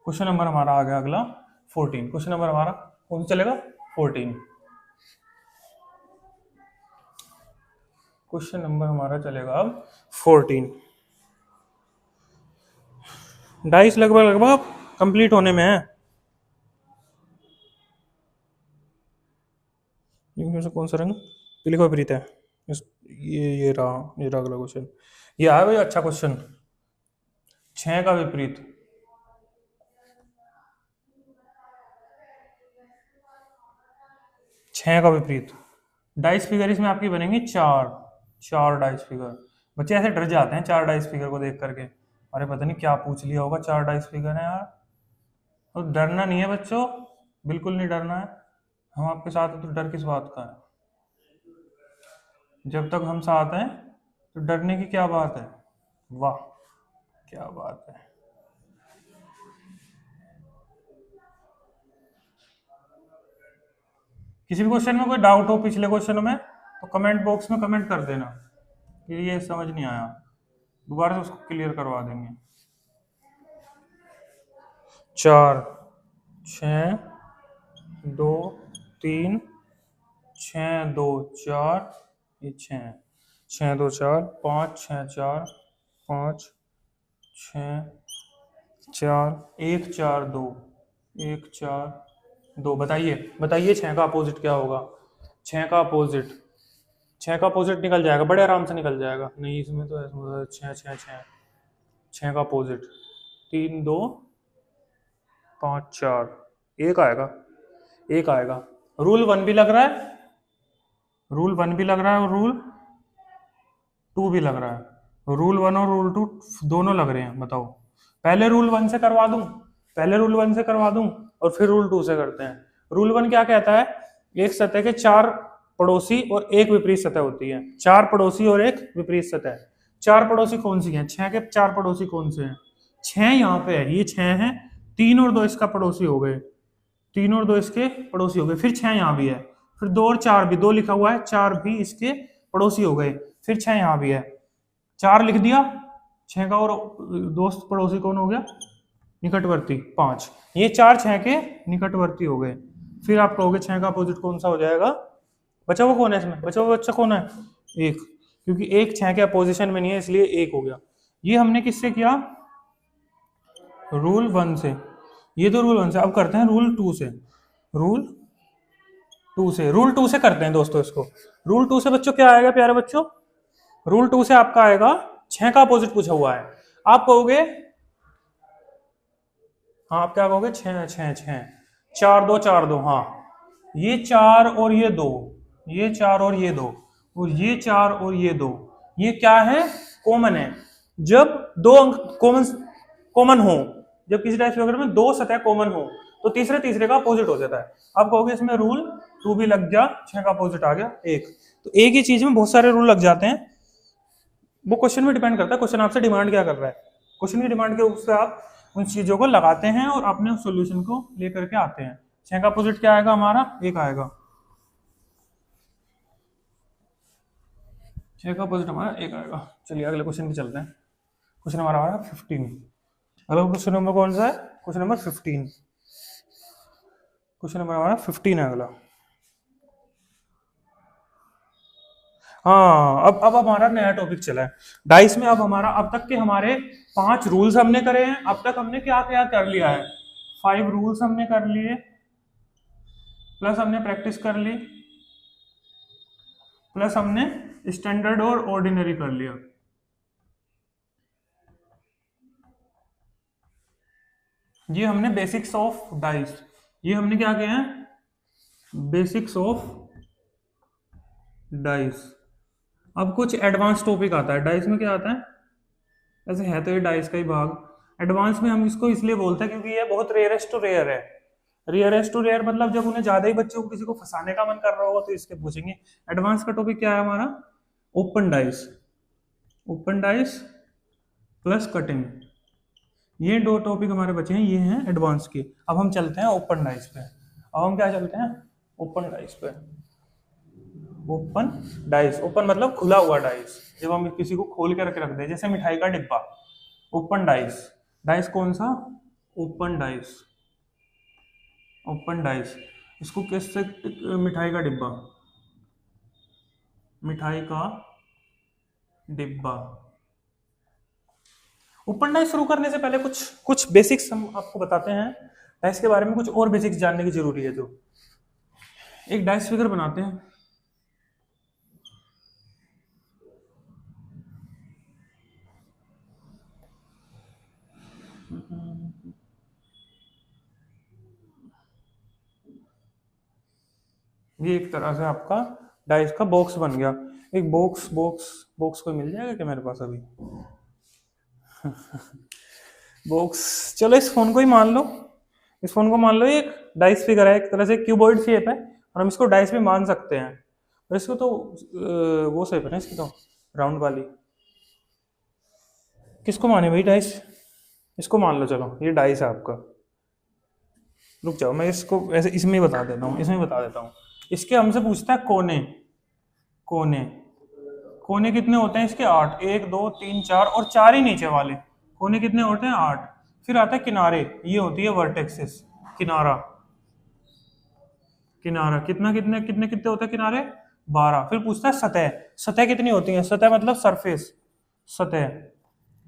क्वेश्चन नंबर हमारा आ गया अगला 14। क्वेश्चन नंबर हमारा कौन सा चलेगा? 14। क्वेश्चन नंबर हमारा चलेगा अब 14। डाइस लगभग लगभग कंप्लीट होने में है। इनमें से कौन सा रंग पीले का विपरीत है? ये रहा अगला क्वेश्चन। ये आया भाई अच्छा क्वेश्चन। 6 का विपरीत। 6 का विपरीत। डाइस फिगर इसमें आपकी बनेंगी 4। 4 डाइस फिगर। बच्चे ऐसे डर जाते हैं 4 डाइस फिगर को देख करके, अरे पता नहीं क्या पूछ लिया होगा, 4 डाइस फिगर है यार। तो डरना नहीं है बच्चों, बिल्कुल नहीं डरना है। हम आपके साथ हैं तो डर किस बात का है? जब तक हम साथ हैं तो डरने की क्या बात है? वाह, क्या बात है। किसी भी क्वेश्चन में कोई डाउट हो पिछले क्वेश्चनों में तो कमेंट बॉक्स में कमेंट कर देना कि ये समझ नहीं आया, दोबारा से उसको क्लियर करवा देंगे। 4 6 2 3 6 2 4 ये 6 6 2 4 5 6 4 5 6 4 1 4 2 1 4 2। बताइए बताइए 6 का अपोजिट क्या होगा? 6 का अपोजिट, 6 का अपोजिट निकल जाएगा, बड़े आराम से निकल जाएगा। नहीं इसमें तो ऐसा 6 6 6 6 का अपोजिट 3 2 5 4 1 आएगा, 1 आएगा। रूल 1 भी लग रहा है, रूल 1 भी लग रहा है और रूल 2 भी लग रहा है। रूल 1 और रूल 2 दोनों लग रहे हैं। बताओ पहले रूल 1 से करवा दूं, पहले रूल 1 से करवा दूं और फिर रूल 2 से करते हैं। रूल 1 क्या कहता है? एक सतह के 4 पड़ोसी और एक विपरीत सतह होती है। 4 पड़ोसी और एक विपरीत सतह। 4 पड़ोसी कौन सी हैं? 6 के 4 पड़ोसी कौन से हैं? 6 यहाँ पे है, ये 6 हैं, 3 और 2 इसका पड़ोसी हो गए, 3 और 2 इसके पड़ोसी हो गए। फिर 6 यहाँ भी है, फिर 2 और 4 भी, 2 लिखा हुआ है, 4 भी इसके पड़ोसी हो गए। फिर 6 यहाँ भी है, 4 लिख दिया, 6 का और दोस्त पड़ोसी कौन हो गया? निकटवर्ती 5। ये 4 6 के निकटवर्ती हो गए। फिर आप कहोगे 6 का अपोजिट कौन सा हो जाएगा? बचा हुआ कौन है इसमें? बचा हुआ बच्चा कौन है? 1, क्योंकि 1 6 के अपोजिशन में नहीं है इसलिए 1 हो गया। ये हमने किससे किया? रूल 1 से। ये तो रूल 1 से। अब करते हैं रूल 2 से। रूल 2 से, रूल 2 से करते हैं दोस्तों इसको। रूल 2 से बच्चों क्या आएगा प्यारे बच्चों? रूल 2 से आपका आएगा 6 का अपोजिट पूछा हुआ है। आप कहोगे, हाँ आप क्या कहोगे? 6 6 6 4 2 4 2। हाँ ये 4 और ये 2, ये 4 और ये 2 और ये 4 और ये 2, ये क्या है? कॉमन है। जब दो अंक कॉमन हो, जब किसी डाइस वगैरह में 2 सतह कॉमन हो तो तीसरे का अपोजिट हो जाता है। आप कहोगे इसमें रूल 2 भी लग गया, 6 का अपोजिट आ गया 1। तो एक ही चीज में बहुत सारे रूल लग जाते हैं। वो क्वेश्चन में डिपेंड करता है, क्वेश्चन आपसे डिमांड क्या कर रहा है। क्वेश्चन की डिमांड के उससे आप उन चीजों को लगाते हैं और अपने सॉल्यूशन को लेकर के आते हैं। 6 का अपोजिट क्या आएगा हमारा? 1 आएगा। 6 का अपोजिट हमारा 1 आएगा। चलिए अगले क्वेश्चन पे चलते हैं। क्वेश्चन हमारा आ रहा है 15। अगला क्वेश्चन नंबर कौन सा है? Question number 15। क्वेश्चन नंबर हमारा 15 है अगला। हाँ अब हमारा नया टॉपिक चला है डाइस में। अब हमारा अब तक के हमारे 5 रूल्स हमने करे हैं। अब तक हमने क्या क्या कर लिया है? 5 रूल्स हमने कर लिए, प्लस हमने प्रैक्टिस कर ली, प्लस हमने स्टैंडर्ड और ऑर्डिनरी कर लिया। ये हमने बेसिक्स ऑफ डाइस, ये हमने क्या किया है? Basics of dice. अब कुछ एडवांस टॉपिक आता है डाइस में। क्या आता है? ऐसे है तो ये डाइस का ही भाग। एडवांस में हम इसको इसलिए बोलते हैं क्योंकि ये बहुत रेयरेस्ट टू रेयर है। रेयरेस्ट टू रेयर मतलब जब उन्हें ज्यादा ही बच्चों को किसी को फंसाने का मन कर रहा होगा तो इसके पूछेंगे। एडवांस का टॉपिक क्या है हमारा? Open dice, open dice plus cutting. ये 2 टॉपिक हमारे बचे हैं, ये हैं एडवांस के। अब हम चलते हैं ओपन डाइस पे। अब हम क्या चलते हैं? ओपन डाइस पे। ओपन डाइस, ओपन मतलब खुला हुआ डाइस, जब हम किसी को खोल के रख दें, जैसे मिठाई का डिब्बा। ओपन डाइस, डाइस कौन सा? Open dice, open dice. इसको कैसे, मिठाई का डिब्बा, मिठाई का डिब्बा। ओपन डाइस शुरू करने से पहले कुछ कुछ बेसिक्स हम आपको बताते हैं। डाइस के बारे में कुछ और बेसिक्स जानने की जरूरी है। जो एक डाइस फिगर बनाते हैं, ये एक तरह से आपका डाइस का बॉक्स बन गया। एक बॉक्स बॉक्स बॉक्स कोई मिल जाएगा क्या मेरे पास अभी? बॉक्स, चलो इस फोन को ही मान लो, इस फोन को मान लो ये एक डाइस फिगर है, एक तरह से क्यूबॉइड शेप है और हम इसको डाइस भी मान सकते हैं। और इसको तो वो शेप है ना इसकी, तो राउंड वाली। किसको माने भाई डाइस? इसको मान लो, चलो ये डाइस है आपका। रुक जाओ, मैं इसको ऐसे इसमें ही बता देता हूँ, इसमें बता देता हूँ। इसके हमसे पूछता है कोने, कोने कोने कितने होते हैं इसके? 8, 1 2 3 4 और 4 ही नीचे वाले। कोने कितने होते हैं? 8। फिर आता है किनारे, ये होती है वर्टेक्सिस, किनारा। किनारा कितना कितने कितने कितने होते हैं किनारे? 12। फिर पूछता है सतह, सतह कितनी होती है? सतह मतलब सरफेस, सतह,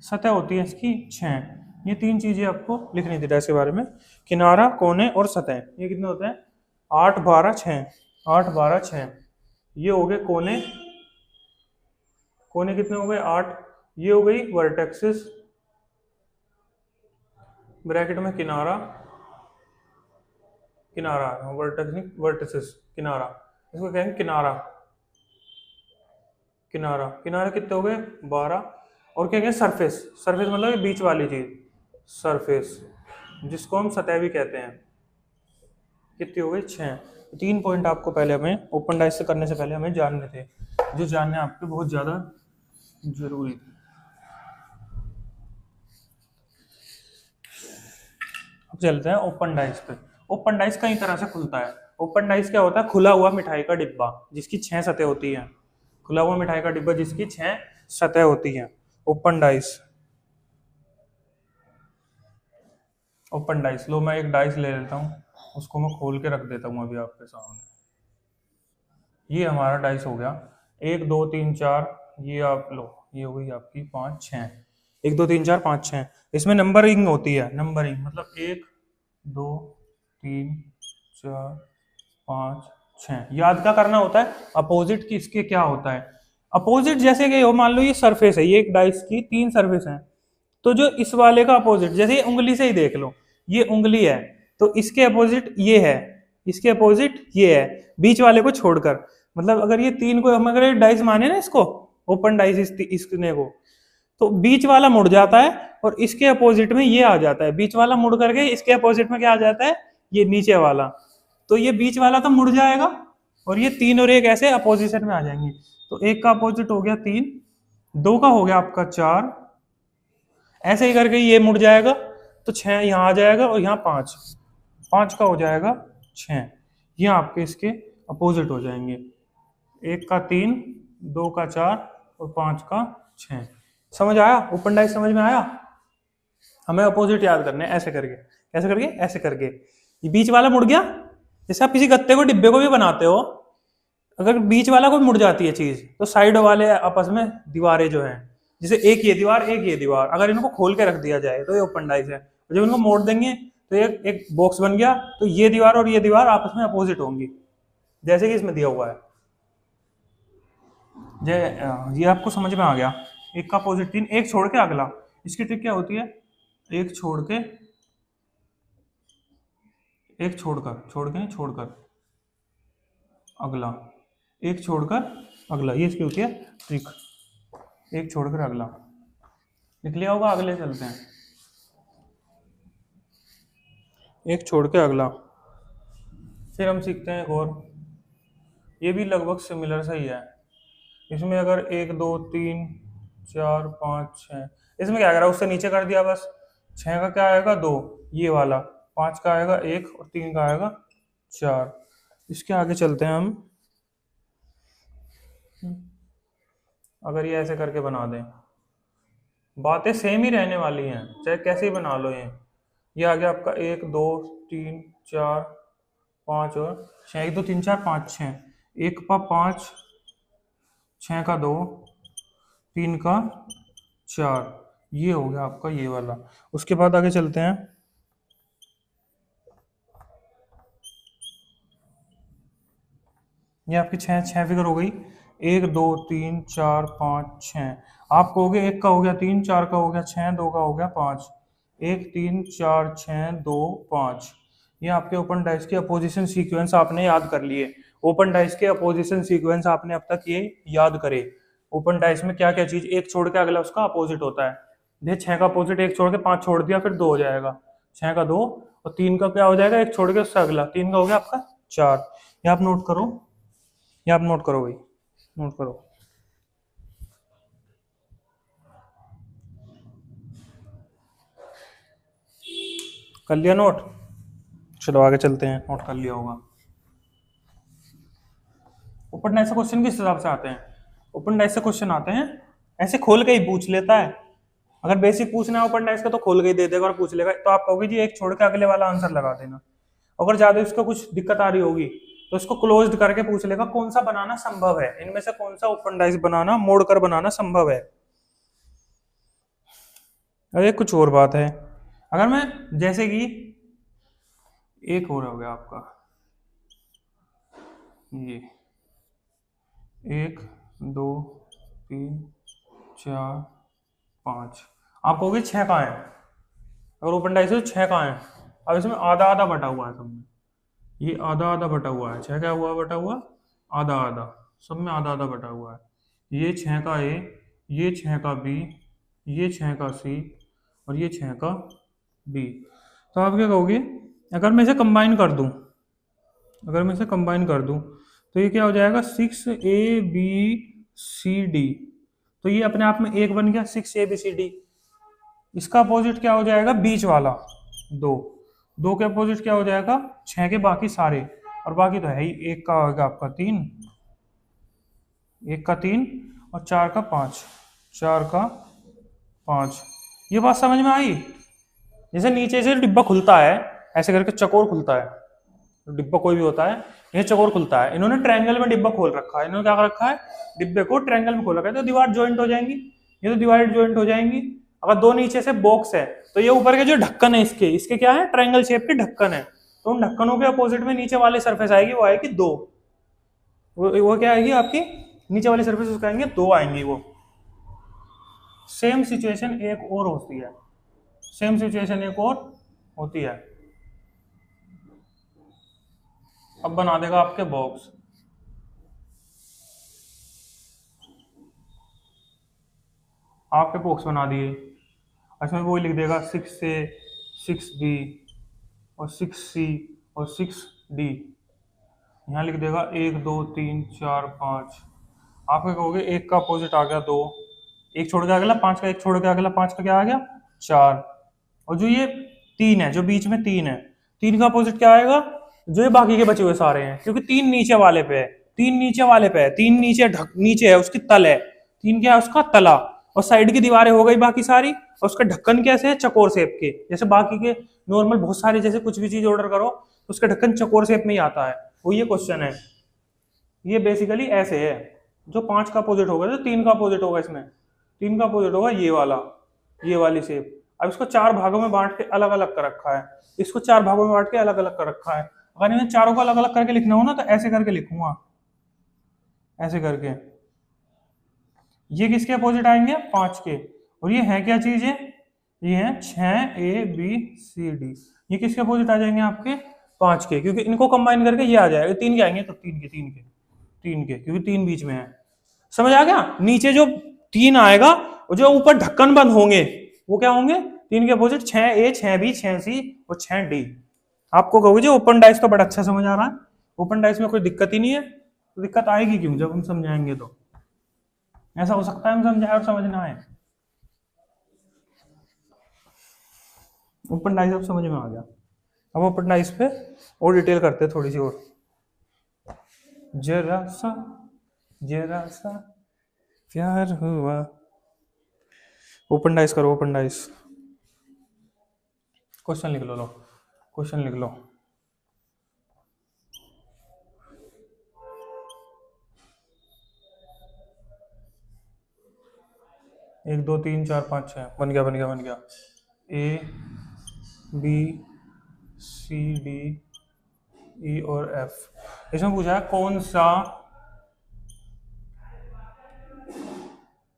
सतह होती है इसकी 6। ये 3 चीजें आपको लिखनी थी इसके बारे में, किनारा, कोने और सतह। ये कितने होते हैं? 8 12 6, 8 12 6। ये हो गए कोने, कोने कितने हो गए? 8। ये हो गई वर्टेक्सिस, ब्रैकेट में किनारा, किनारा वर्टेक्स वर्टिसिस, किनारा, इसको कहेंगे किनारा। किनारा, किनारे कितने हो गए? 12। और क्या कहें? सरफेस, सरफेस मतलब ये बीच वाली चीज, सरफेस, जिसको हम सतह भी कहते हैं। कितनी हो गई? 6। 3 पॉइंट आपको पहले हमें ओपन डाइस से करने से पहले हमें जानने थे, जो जानने आपके बहुत ज्यादा जरूरी थे। अब चलते हैं ओपन डाइस पे। ओपन डाइस कई तरह से खुलता है। ओपन डाइस क्या होता है? खुला हुआ मिठाई का डिब्बा जिसकी 6 सतह होती हैं। खुला हुआ मिठाई का डिब्बा जिसकी 6 सतह होती हैं, ओपन डाइस। ओपन डाइस, लो मैं एक डाइस ले लेता हूँ, उसको मैं खोल के रख देता हूँ अभी आपके सामने। ये हमारा डाइस हो गया, 1 2 3 4, ये आप लो, ये हो गई आपकी 5 6, 1 2 3 4 5 6। इसमें नंबरिंग होती है, नंबरिंग मतलब 1 2 3 4 5 6। याद क्या करना होता है? अपोजिट की इसके क्या होता है? अपोजिट जैसे कि मान लो ये सरफेस है, ये एक डाइस की 3 सरफेस हैं, तो जो इस वाले का अपोजिट, जैसे ये उंगली से ही देख लो, ये उंगली है तो इसके अपोजिट ये है, इसके अपोजिट ये है, बीच वाले को छोड़कर। मतलब अगर ये 3 को हम अगर डाइस माने ना इसको, ओपन डाइस इसने को, तो बीच वाला मुड़ जाता है और इसके अपोजिट में ये आ जाता है। बीच वाला मुड़ करके इसके अपोजिट में क्या आ जाता है? ये नीचे वाला। तो ये बीच वाला तो मुड़ जाएगा और ये 3 और 1 ऐसे अपोजिशन में आ जाएंगे। तो 1 का अपोजिट हो गया 3, 2 का हो गया आपका 4, ऐसे ही करके ये मुड़ जाएगा तो 6 यहाँ आ जाएगा और यहाँ 5, 5 का हो जाएगा 6। ये आपके इसके अपोजिट हो जाएंगे, 1 का 3, 2 का 4 और 5 का 6। समझ आया? ओपन डाइस समझ में आया? हमें अपोजिट याद करने, ऐसे करके, कैसे करके? ऐसे करके। ये बीच वाला मुड़ गया, जैसे आप किसी गत्ते को, डिब्बे को भी बनाते हो, अगर बीच वाला कोई मुड़ जाती है चीज तो साइड वाले आपस में दीवारें जो हैं, जैसे एक ये दीवार एक ये दीवार, अगर इनको खोल के रख दिया जाए तो ये ओपन डाइस है। जब इनको मोड़ देंगे तो एक बॉक्स बन गया, तो ये दीवार और ये दीवार आपस में अपोजिट होंगी, जैसे कि इसमें दिया हुआ है। ये आपको समझ में आ गया? एक का अपोजिट 3, एक छोड़ के अगला। इसकी ट्रिक क्या होती है? एक छोड़ के, एक छोड़कर, छोड़ के नहीं, छोड़कर अगला, एक छोड़कर अगला, ये इसकी होती है ट्रिक, एक छोड़कर अगला। लिख लिया होगा? अगले चलते हैं, एक छोड़ के अगला। फिर हम सीखते हैं एक और, ये भी लगभग सिमिलर सा ही है। इसमें अगर 1 2 3 4 5 6, इसमें क्या करा? उससे नीचे कर दिया बस। 6 का क्या आएगा? 2, ये वाला। 5 का आएगा 1 और 3 का आएगा 4। इसके आगे चलते हैं हम, अगर ये ऐसे करके बना दें, बातें सेम ही रहने वाली हैं, चाहे कैसे ही बना लो। ये आ गया आपका 1 2 3 4 5 और 6, 1 2 3 4 5 6, 1 का 5, 6 का 2, 3 का 4, ये हो गया आपका ये वाला। उसके बाद आगे चलते हैं। ये आपकी 6 फिगर हो गई। 1 2 3 4 5 6, आप कहोगे 1 का हो गया 3, 4 का हो गया 6, 2 का हो गया 5, 1 3 4 6 2 5। ये आपके ओपन डाइस के अपोजिशन सीक्वेंस आपने याद कर लिए। ओपन डाइस के अपोजिशन सीक्वेंस आपने अब तक ये याद करे। ओपन डाइस में क्या क्या चीज एक छोड़ के अगला उसका अपोजिट होता है। देखिए 6 का अपोजिट 1 छोड़ के 5 छोड़ दिया, फिर 2 हो जाएगा। 6 का 2, और 3 का क्या हो जाएगा, 1 छोड़ के उससे अगला, 3 का हो गया आपका 4। ये आप नोट करो, ये आप नोट करो भाई, नोट करो। कर लिया नोट? चलो आगे चलते हैं, नोट कर लिया होगा। ओपन डाइस से क्वेश्चन किस हिसाब से आते हैं? ओपन डाइस से क्वेश्चन आते हैं ऐसे खोल के ही पूछ लेता है। अगर बेसिक पूछना है ओपन डाइस का तो खोल के ही दे देगा और पूछ लेगा, तो आप कहोगे जी 1 छोड़ के अगले वाला आंसर लगा देना। अगर ज्यादा इसको कुछ दिक्कत आ रही होगी तो इसको क्लोज्ड करके पूछ लेगा कौन सा बनाना संभव है, इनमें से कौन सा ओपन डाइस बनाना, मोड़कर बनाना संभव है। अरे कुछ और बात है, अगर मैं जैसे कि एक और हो गया आपका ये 1 2 3 4 5, आप कहोगे 6 कहाँ है? अगर ओपन डाइस है तो 6 कहाँ है? अब इसमें आधा आधा बटा हुआ है सब में, ये आधा आधा बटा हुआ है। 6 क्या हुआ बटा हुआ? आधा आधा, सब में आधा आधा बटा हुआ है। ये 6 का ए, ये 6 का बी, ये 6 का सी, और ये 6 का बी। तो आप क्या कहोगे, अगर मैं इसे कंबाइन कर दूं, अगर मैं इसे कंबाइन कर दूं तो ये क्या हो जाएगा 6ABCD। तो ये अपने आप में एक बन गया 6ABCD। इसका अपोजिट क्या हो जाएगा, बीच वाला 2, 2 के अपोजिट क्या हो जाएगा 6 के बाकी सारे, और बाकी तो है ही, 1 का होगा आपका 3, 1 का 3, और 4 का 5, 4 का 5। ये बात समझ में आई? जैसे नीचे से डिब्बा खुलता है ऐसे करके, चकोर खुलता है, डिब्बा कोई भी होता है, ये चकोर खुलता है। इन्होंने ट्रायंगल में डिब्बा खोल रखा है, इन्होंने क्या कर रखा है, डिब्बे को ट्रायंगल में खोल रखा है, तो दीवार ज्वाइंट हो जाएंगी, ये तो दीवार ज्वाइंट हो जाएंगी। अगर दो नीचे से बॉक्स है तो ये ऊपर के जो ढक्कन है इसके, इसके क्या है, ट्रायंगल शेप के ढक्कन है, तो उन ढक्कनों के अपोजिट में नीचे वाले सरफेस आएगी, वो आएगी 2। वो क्या आएगी आपकी, नीचे वाली सरफेस उसका आएंगे 2 आएंगी वो। सेम सिचुएशन एक और होती है, सेम सिचुएशन एक और होती है। अब बना देगा आपके बॉक्स, आपके बॉक्स बना दिए, इसमें वो लिख देगा 6A 6B और 6C और 6D, यहाँ लिख देगा 1 2 3 4 5। आप क्या कहोगे, 1 का अपोजिट आ गया 2, 1 छोड़ के अगला 5 का, 1 छोड़ के अगला 5 का क्या आ गया 4, और जो ये 3 है, जो बीच में 3 है, 3 का अपोजिट क्या आएगा, जो ये बाकी के बचे हुए सारे हैं, क्योंकि 3 नीचे वाले पे है, 3 नीचे वाले पे है, 3 नीचे है, उसकी तल है, 3 क्या है उसका तला, और साइड की दीवारें हो गई बाकी सारी, और उसका ढक्कन कैसे है, चकोर शेप के, जैसे बाकी के नॉर्मल बहुत सारे, जैसे कुछ भी चीज ऑर्डर करो तो उसका ढक्कन चकोर शेप में ही आता है, वो ये क्वेश्चन है। ये बेसिकली ऐसे है, जो 5 का अपोजिट होगा तो 3 का अपोजिट होगा, इसमें 3 का अपोजिट होगा ये वाला, ये वाली शेप। अब इसको 4 भागों में बांट के अलग अलग कर रखा है, इसको 4 भागों में बांट के अलग अलग कर रखा है। अगर इन्हें चारों को अलग अलग करके लिखना हो ना तो ऐसे करके लिखूंगा, ऐसे करके। ये किसके अपोजिट आएंगे, 5 के, और ये है क्या चीज है, ये है 6ABCD, ये किसके अपोजिट आ जाएंगे आपके 5 के, क्योंकि इनको कंबाइन करके ये आ जाएगा 3 के आएंगे, तो 3 के क्योंकि 3 बीच में है। समझ आ गया? नीचे जो 3 आएगा और जो ऊपर ढक्कन बंद होंगे वो क्या होंगे, 3 के अपोजिट 6A 6B 6C और 6D। आपको कहोगे जो ओपन डाइस तो बड़ा अच्छा समझ आ रहा है, ओपन डाइस में कोई दिक्कत ही नहीं है, तो दिक्कत आएगी क्यों जब हम समझाएंगे, तो ऐसा हो सकता है हम समझाए और समझ ना आए। ओपन डाइस अब समझ में आ गया। अब ओपन डाइस पे और डिटेल करते हैं थोड़ी सी और, जरा सा प्यार हुआ। ओपन डाइस करो, ओपन डाइस, क्वेश्चन लिख लो, क्वेश्चन लिख लो। 1 2 3 4 5 6 बन गया बन गया बन गया। A B C D E और एफ। इसमें पूछा है कौन सा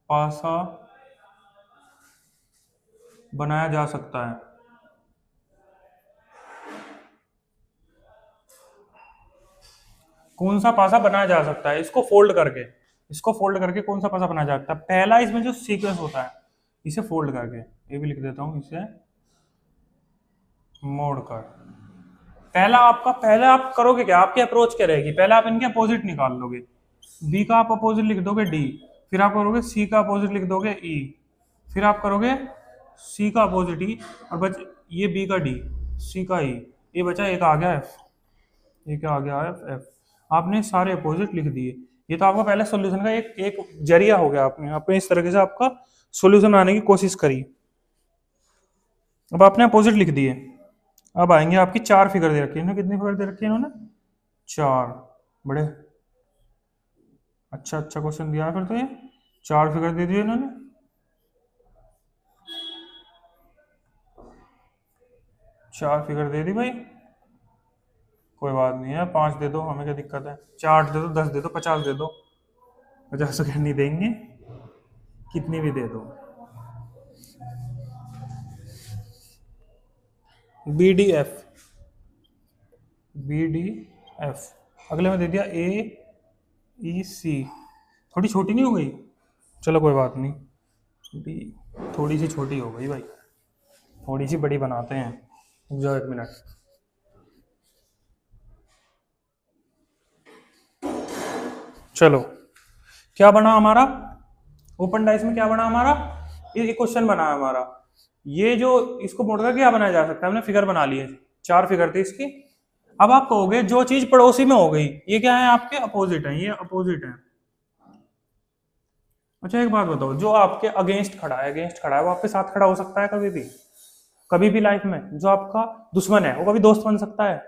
पासा बनाया जा सकता है। कौन सा पासा बनाया जा सकता है, इसको फोल्ड करके कौन सा पासा बनाया जा सकता है। पहला इसमें जो सीक्वेंस होता है इसे फोल्ड करके, ये भी लिख देता हूं, इसे मोड़ कर। पहला आप करोगे क्या, आपकी अप्रोच क्या रहेगी, पहले आप इनके अपोजिट निकाल लोगे। बी का आप अपोजिट लिख दोगे डी, फिर आप करोगे सी का अपोजिट लिख दोगे ई, फिर आप करोगे सी का अपोजिट ई, और बच ये बी का डी, सी का ई, ये बचा एक आ गया एफ। ये क्या आ गया एफ। आपने सारे अपोजिट लिख दिए। ये तो आपका पहले सॉल्यूशन का एक जरिया हो गया। आपने इस तरीके से आपका सॉल्यूशन बनाने की कोशिश करी। अब आपने अपोजिट लिख दिए। अब आएंगे आपकी 4 फिगर दे रखी है, कितनी फिगर दे रखी है इन्होंने, 4। बड़े अच्छा क्वेश्चन दिया है फिर तो। ये 4 फिगर दे दिए इन्होंने। चार फिगर दे दी भाई, कोई बात नहीं है, 5 दे दो, हमें क्या दिक्कत है। 4 दे दो, 10 दे दो, 50 दे दो, 50 सेकंड नहीं देंगे, कितनी भी दे दो। बी डी एफ, अगले में दे दिया ए ई सी। थोड़ी छोटी नहीं हो गई, चलो कोई बात नहीं, डी थोड़ी सी छोटी हो गई भाई, थोड़ी सी बड़ी बनाते हैं। रुक 1 मिनट। चलो क्या बना हमारा ओपन डाइस में, क्या बना हमारा, ये क्वेश्चन बना है हमारा। ये जो इसको मोड़कर क्या बनाया जा सकता है, हमने फिगर बना ली है, 4 फिगर थी इसकी। अब आप कहोगे जो चीज पड़ोसी में हो गई, ये क्या है, आपके अपोजिट है, ये अपोजिट है। अच्छा एक बात बताओ, जो आपके अगेंस्ट खड़ा है वो आपके साथ खड़ा हो सकता है कभी भी लाइफ में। जो आपका दुश्मन है वो कभी दोस्त बन सकता है,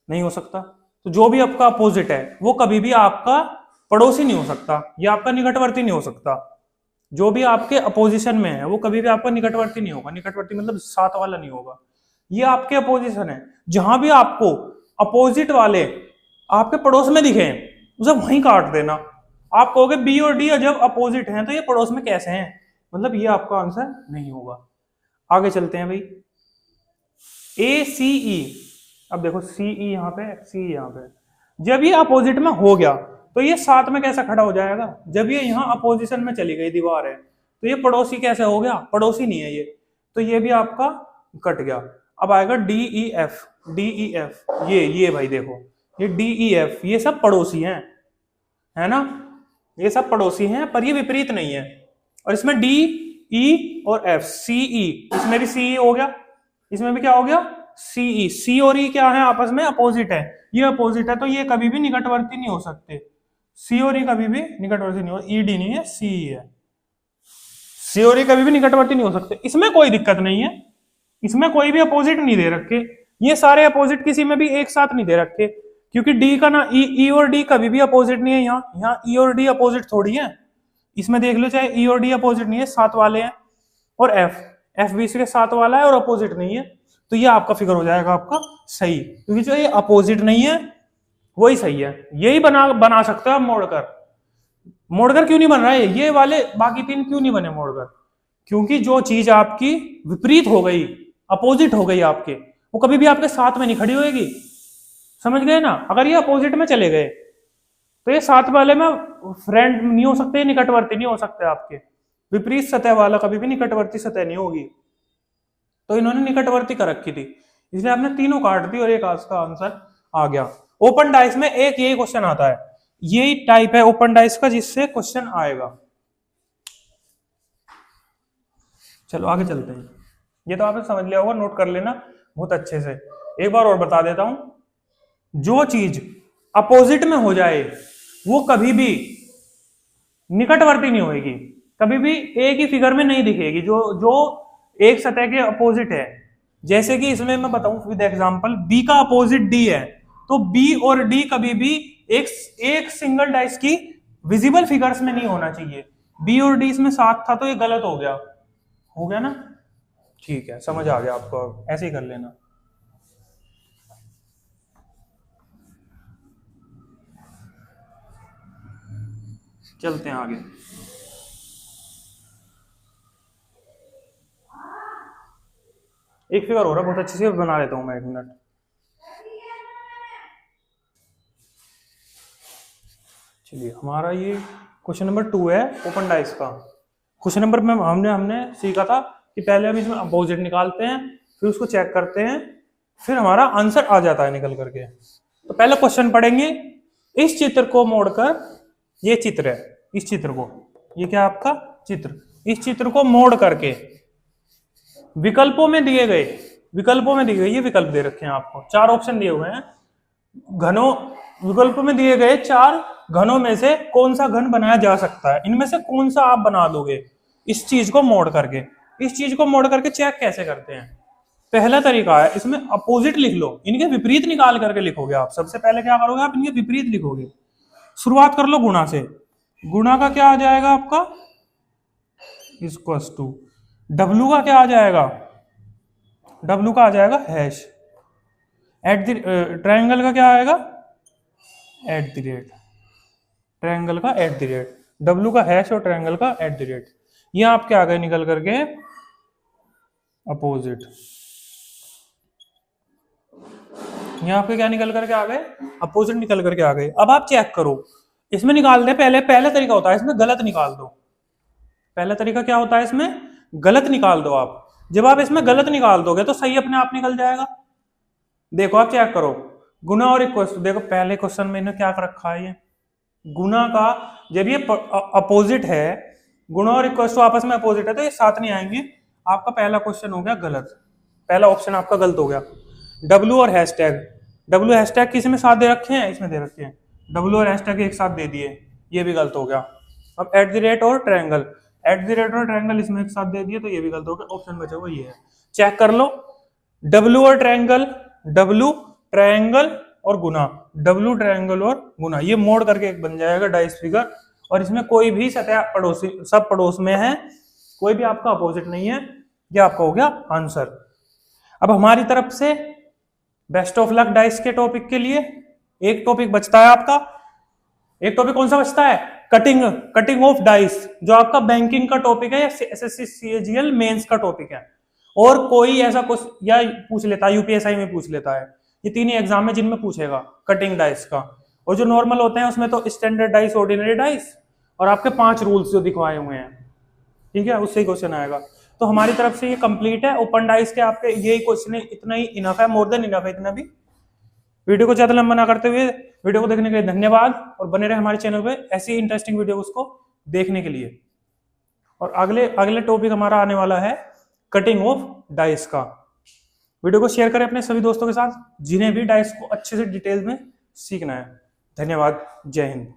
नहीं हो सकता। तो जो भी आपका अपोजिट है वो कभी भी आपका पड़ोसी नहीं हो सकता, या आपका निकटवर्ती नहीं हो सकता। जो भी आपके अपोजिशन में है वो कभी भी आपका निकटवर्ती नहीं होगा। निकटवर्ती मतलब साथ वाला नहीं होगा, ये आपके अपोजिशन है। जहां भी आपको अपोजिट वाले आपके पड़ोस में दिखे उसे वहीं काट देना। आप कहोगे बी और डी जब अपोजिट हैं तो ये पड़ोस में कैसे हैं, मतलब ये आपका आंसर नहीं होगा। आगे चलते हैं भाई, ए सी ई। अब देखो सी ई यहाँ पे, सी यहाँ पे, जब ये अपोजिट में हो गया तो ये साथ में कैसा खड़ा हो जाएगा। जब ये यहाँ अपोजिशन में चली गई दीवार है तो ये पड़ोसी कैसे हो गया, पड़ोसी नहीं है ये, तो ये भी आपका कट गया। अब आएगा डी ई एफ, ये भाई देखो, ये डी ई एफ, ये सब पड़ोसी हैं, है ना, ये सब पड़ोसी हैं, पर ये विपरीत नहीं है। और इसमें डी ई और एफ, सी ई, इसमें भी सी ई हो गया, इसमें भी क्या हो गया, सी ई। सी और ई क्या है, आपस में अपोजिट है, ये अपोजिट है, तो ये कभी भी निकटवर्ती नहीं हो सकते। सी और ई कभी भी निकटवर्ती नहीं हो, ई डी नहीं है, सी ई है। सी और ई कभी भी निकटवर्ती नहीं हो सकते, इसमें कोई दिक्कत नहीं है, इसमें कोई भी अपोजिट नहीं दे रखे। ये सारे अपोजिट किसी में भी एक साथ नहीं दे रखे, क्योंकि डी का ना ई और डी कभी भी अपोजिट नहीं है। यहाँ ई और डी अपोजिट थोड़ी है, इसमें देख लो, चाहे ई और डी अपोजिट नहीं है, साथ वाले हैं। और एफ भी इसके साथ वाला है और अपोजिट नहीं है, तो ये आपका फिगर हो जाएगा आपका सही, क्योंकि जो ये अपोजिट नहीं है वही सही है। यही बना सकते हो आप मोड़कर क्यों नहीं बन रहा है, ये वाले बाकी 3 क्यों नहीं बने मोड़कर, क्योंकि जो चीज आपकी विपरीत हो गई, अपोजिट हो गई आपके, वो कभी भी आपके साथ में नहीं खड़ी होगी। समझ गए ना, अगर ये अपोजिट में चले गए तो ये साथ वाले में फ्रेंड नहीं हो सकते, निकटवर्ती नहीं हो सकते आपके। विपरीत सतह वाला कभी भी निकटवर्ती सतह नहीं होगी, तो इन्होंने निकटवर्ती कर रखी थी, इसलिए आपने तीनों काट दी और एक का आंसर आ गया। ओपन डाइस में एक यही क्वेश्चन आता है, यही टाइप है ओपन डाइस का जिससे क्वेश्चन आएगा। चलो आगे चलते हैं, ये तो आपने समझ लिया होगा, नोट कर लेना बहुत अच्छे से। एक बार और बता देता हूं, जो चीज अपोजिट में हो जाए वो कभी भी निकटवर्ती नहीं होगी, कभी भी एक ही फिगर में नहीं दिखेगी, जो एक सतह के अपोजिट है। जैसे कि इसमें मैं बताऊं विद एग्जांपल, बी का अपोजिट डी है, तो बी और डी कभी भी एक सिंगल डाइस की विजिबल फिगर्स में नहीं होना चाहिए। बी और डी इसमें 7 था तो ये गलत हो गया ना। ठीक है, समझ आ गया आपको, ऐसे ही कर लेना। चलते हैं आगे। एक फिगर हो रहा है, बहुत अच्छे से बना लेता हूं मैं, 1 मिनट। चलिए, हमारा ये क्वेश्चन नंबर 2 है ओपन डाइस का। क्वेश्चन नंबर में हमने सीखा था कि पहले हम इसमें अपोजिट निकालते हैं, फिर उसको चेक करते हैं, फिर हमारा आंसर आ जाता है निकल करके। तो पहले क्वेश्चन पढ़ेंगे, इस चित्र को मोड़कर, ये चित्र है, इस चित्र को, ये क्या आपका चित्र, इस चित्र को मोड़ करके विकल्पों में दिए गए ये विकल्प दे रखे हैं आपको, 4 ऑप्शन दिए हुए हैं। घनों, विकल्पों में दिए गए 4 घनों में से कौन सा घन बनाया जा सकता है, इनमें से कौन सा आप बना दोगे इस चीज को मोड़ करके। इस चीज को मोड़ करके चेक कैसे करते हैं? पहला तरीका है, इसमें अपोजिट लिख लो, इनके विपरीत निकाल करके लिखोगे आप। सबसे पहले क्या करोगे आप, इनके विपरीत लिखोगे। शुरुआत कर लो गुणा से। गुणा का क्या आ जाएगा आपका, इक्वल्स टू, डब्ल्यू का क्या आ जाएगा, डब्ल्यू का आ जाएगा हैश, एट द ट्रायंगल का क्या आएगा, एट द रेट, ट्रायंगल का एट द रेट, डब्ल्यू का हैश और ट्रायंगल का एट द रेट। ये आपके आ गए निकल करके अपोजिट। यहाँ आपके क्या निकल करके आ गए, अपोजिट निकल करके आ गए। अब आप चेक करो, इसमें निकाल दे, पहला तरीका होता है इसमें गलत निकाल दो। पहला तरीका क्या होता है, इसमें गलत निकाल दो आप। जब आप इसमें गलत निकाल दोगे तो सही अपने आप निकल जाएगा। देखो आप चेक करो, गुना और इक्वल, देखो पहले क्वेश्चन में इन्हें क्या कर रखा है, ये गुना का, जब ये अपोजिट है, गुना और इक्वल टू आपस में अपोजिट है तो ये साथ नहीं आएंगे। आपका पहला क्वेश्चन हो गया गलत, पहला ऑप्शन आपका गलत हो गया। डब्ल्यू और हैशटैग, डब्ल्यू हैशटैग किसी में साथ दे रखे हैं, इसमें दे रखे हैं, डब्ल्यू और हैशटैग एक साथ दे दिए, ये भी गलत हो गया। अब एट द रेट और ट्रायंगल, एट द रेट और ट्रायंगल इसमें एक साथ दे दिए तो ये भी गलत हो गया। ऑप्शन बचा हुआ ये है, चेक कर लो। डब्ल्यू और ट्रायंगल, डब्ल्यू ट्रायंगल और गुना, डब्ल्यू ट्रायंगल और गुना, ये मोड़ करके एक बन जाएगा डाइस फिगर। और इसमें कोई भी सतह पड़ोसी, सब पड़ोस में है, कोई भी आपका अपोजिट नहीं है। ये आपका हो गया आंसर। अब हमारी तरफ से बेस्ट ऑफ लक डाइस के टॉपिक के लिए। एक टॉपिक बचता है आपका, एक टॉपिक कौन सा बचता है, कटिंग ऑफ डाइस, जो आपका बैंकिंग का टॉपिक है या एसएससी सीजीएल मेंस का टॉपिक है। और कोई ऐसा कुछ या पूछ लेता है, यूपीएसआई में पूछ लेता है। ये 3 ही एग्जाम है जिनमें पूछेगा कटिंग डाइस का। और जो नॉर्मल होते हैं उसमें तो स्टैंडर्ड डाइस, ऑर्डिनरी डाइस और आपके 5 रूल्स जो दिखवाए हुए हैं, ठीक है, उससे ही क्वेश्चन आएगा। तो हमारी तरफ से ये कंप्लीट है ओपन डाइस के आपके यही क्वेश्चन है, इतना ही इनफ है, मोर देन इनफ है इतना भी। वीडियो को ज्यादा लंबा ना करते हुए वीडियो को देखने के लिए धन्यवाद, और बने रहे हमारे चैनल पे ऐसी इंटरेस्टिंग वीडियो उसको देखने के लिए। और अगले टॉपिक हमारा आने वाला है कटिंग ऑफ डाइस का। वीडियो को शेयर करें अपने सभी दोस्तों के साथ जिन्हें भी डाइस को अच्छे से डिटेल में सीखना है। धन्यवाद, जय हिंद।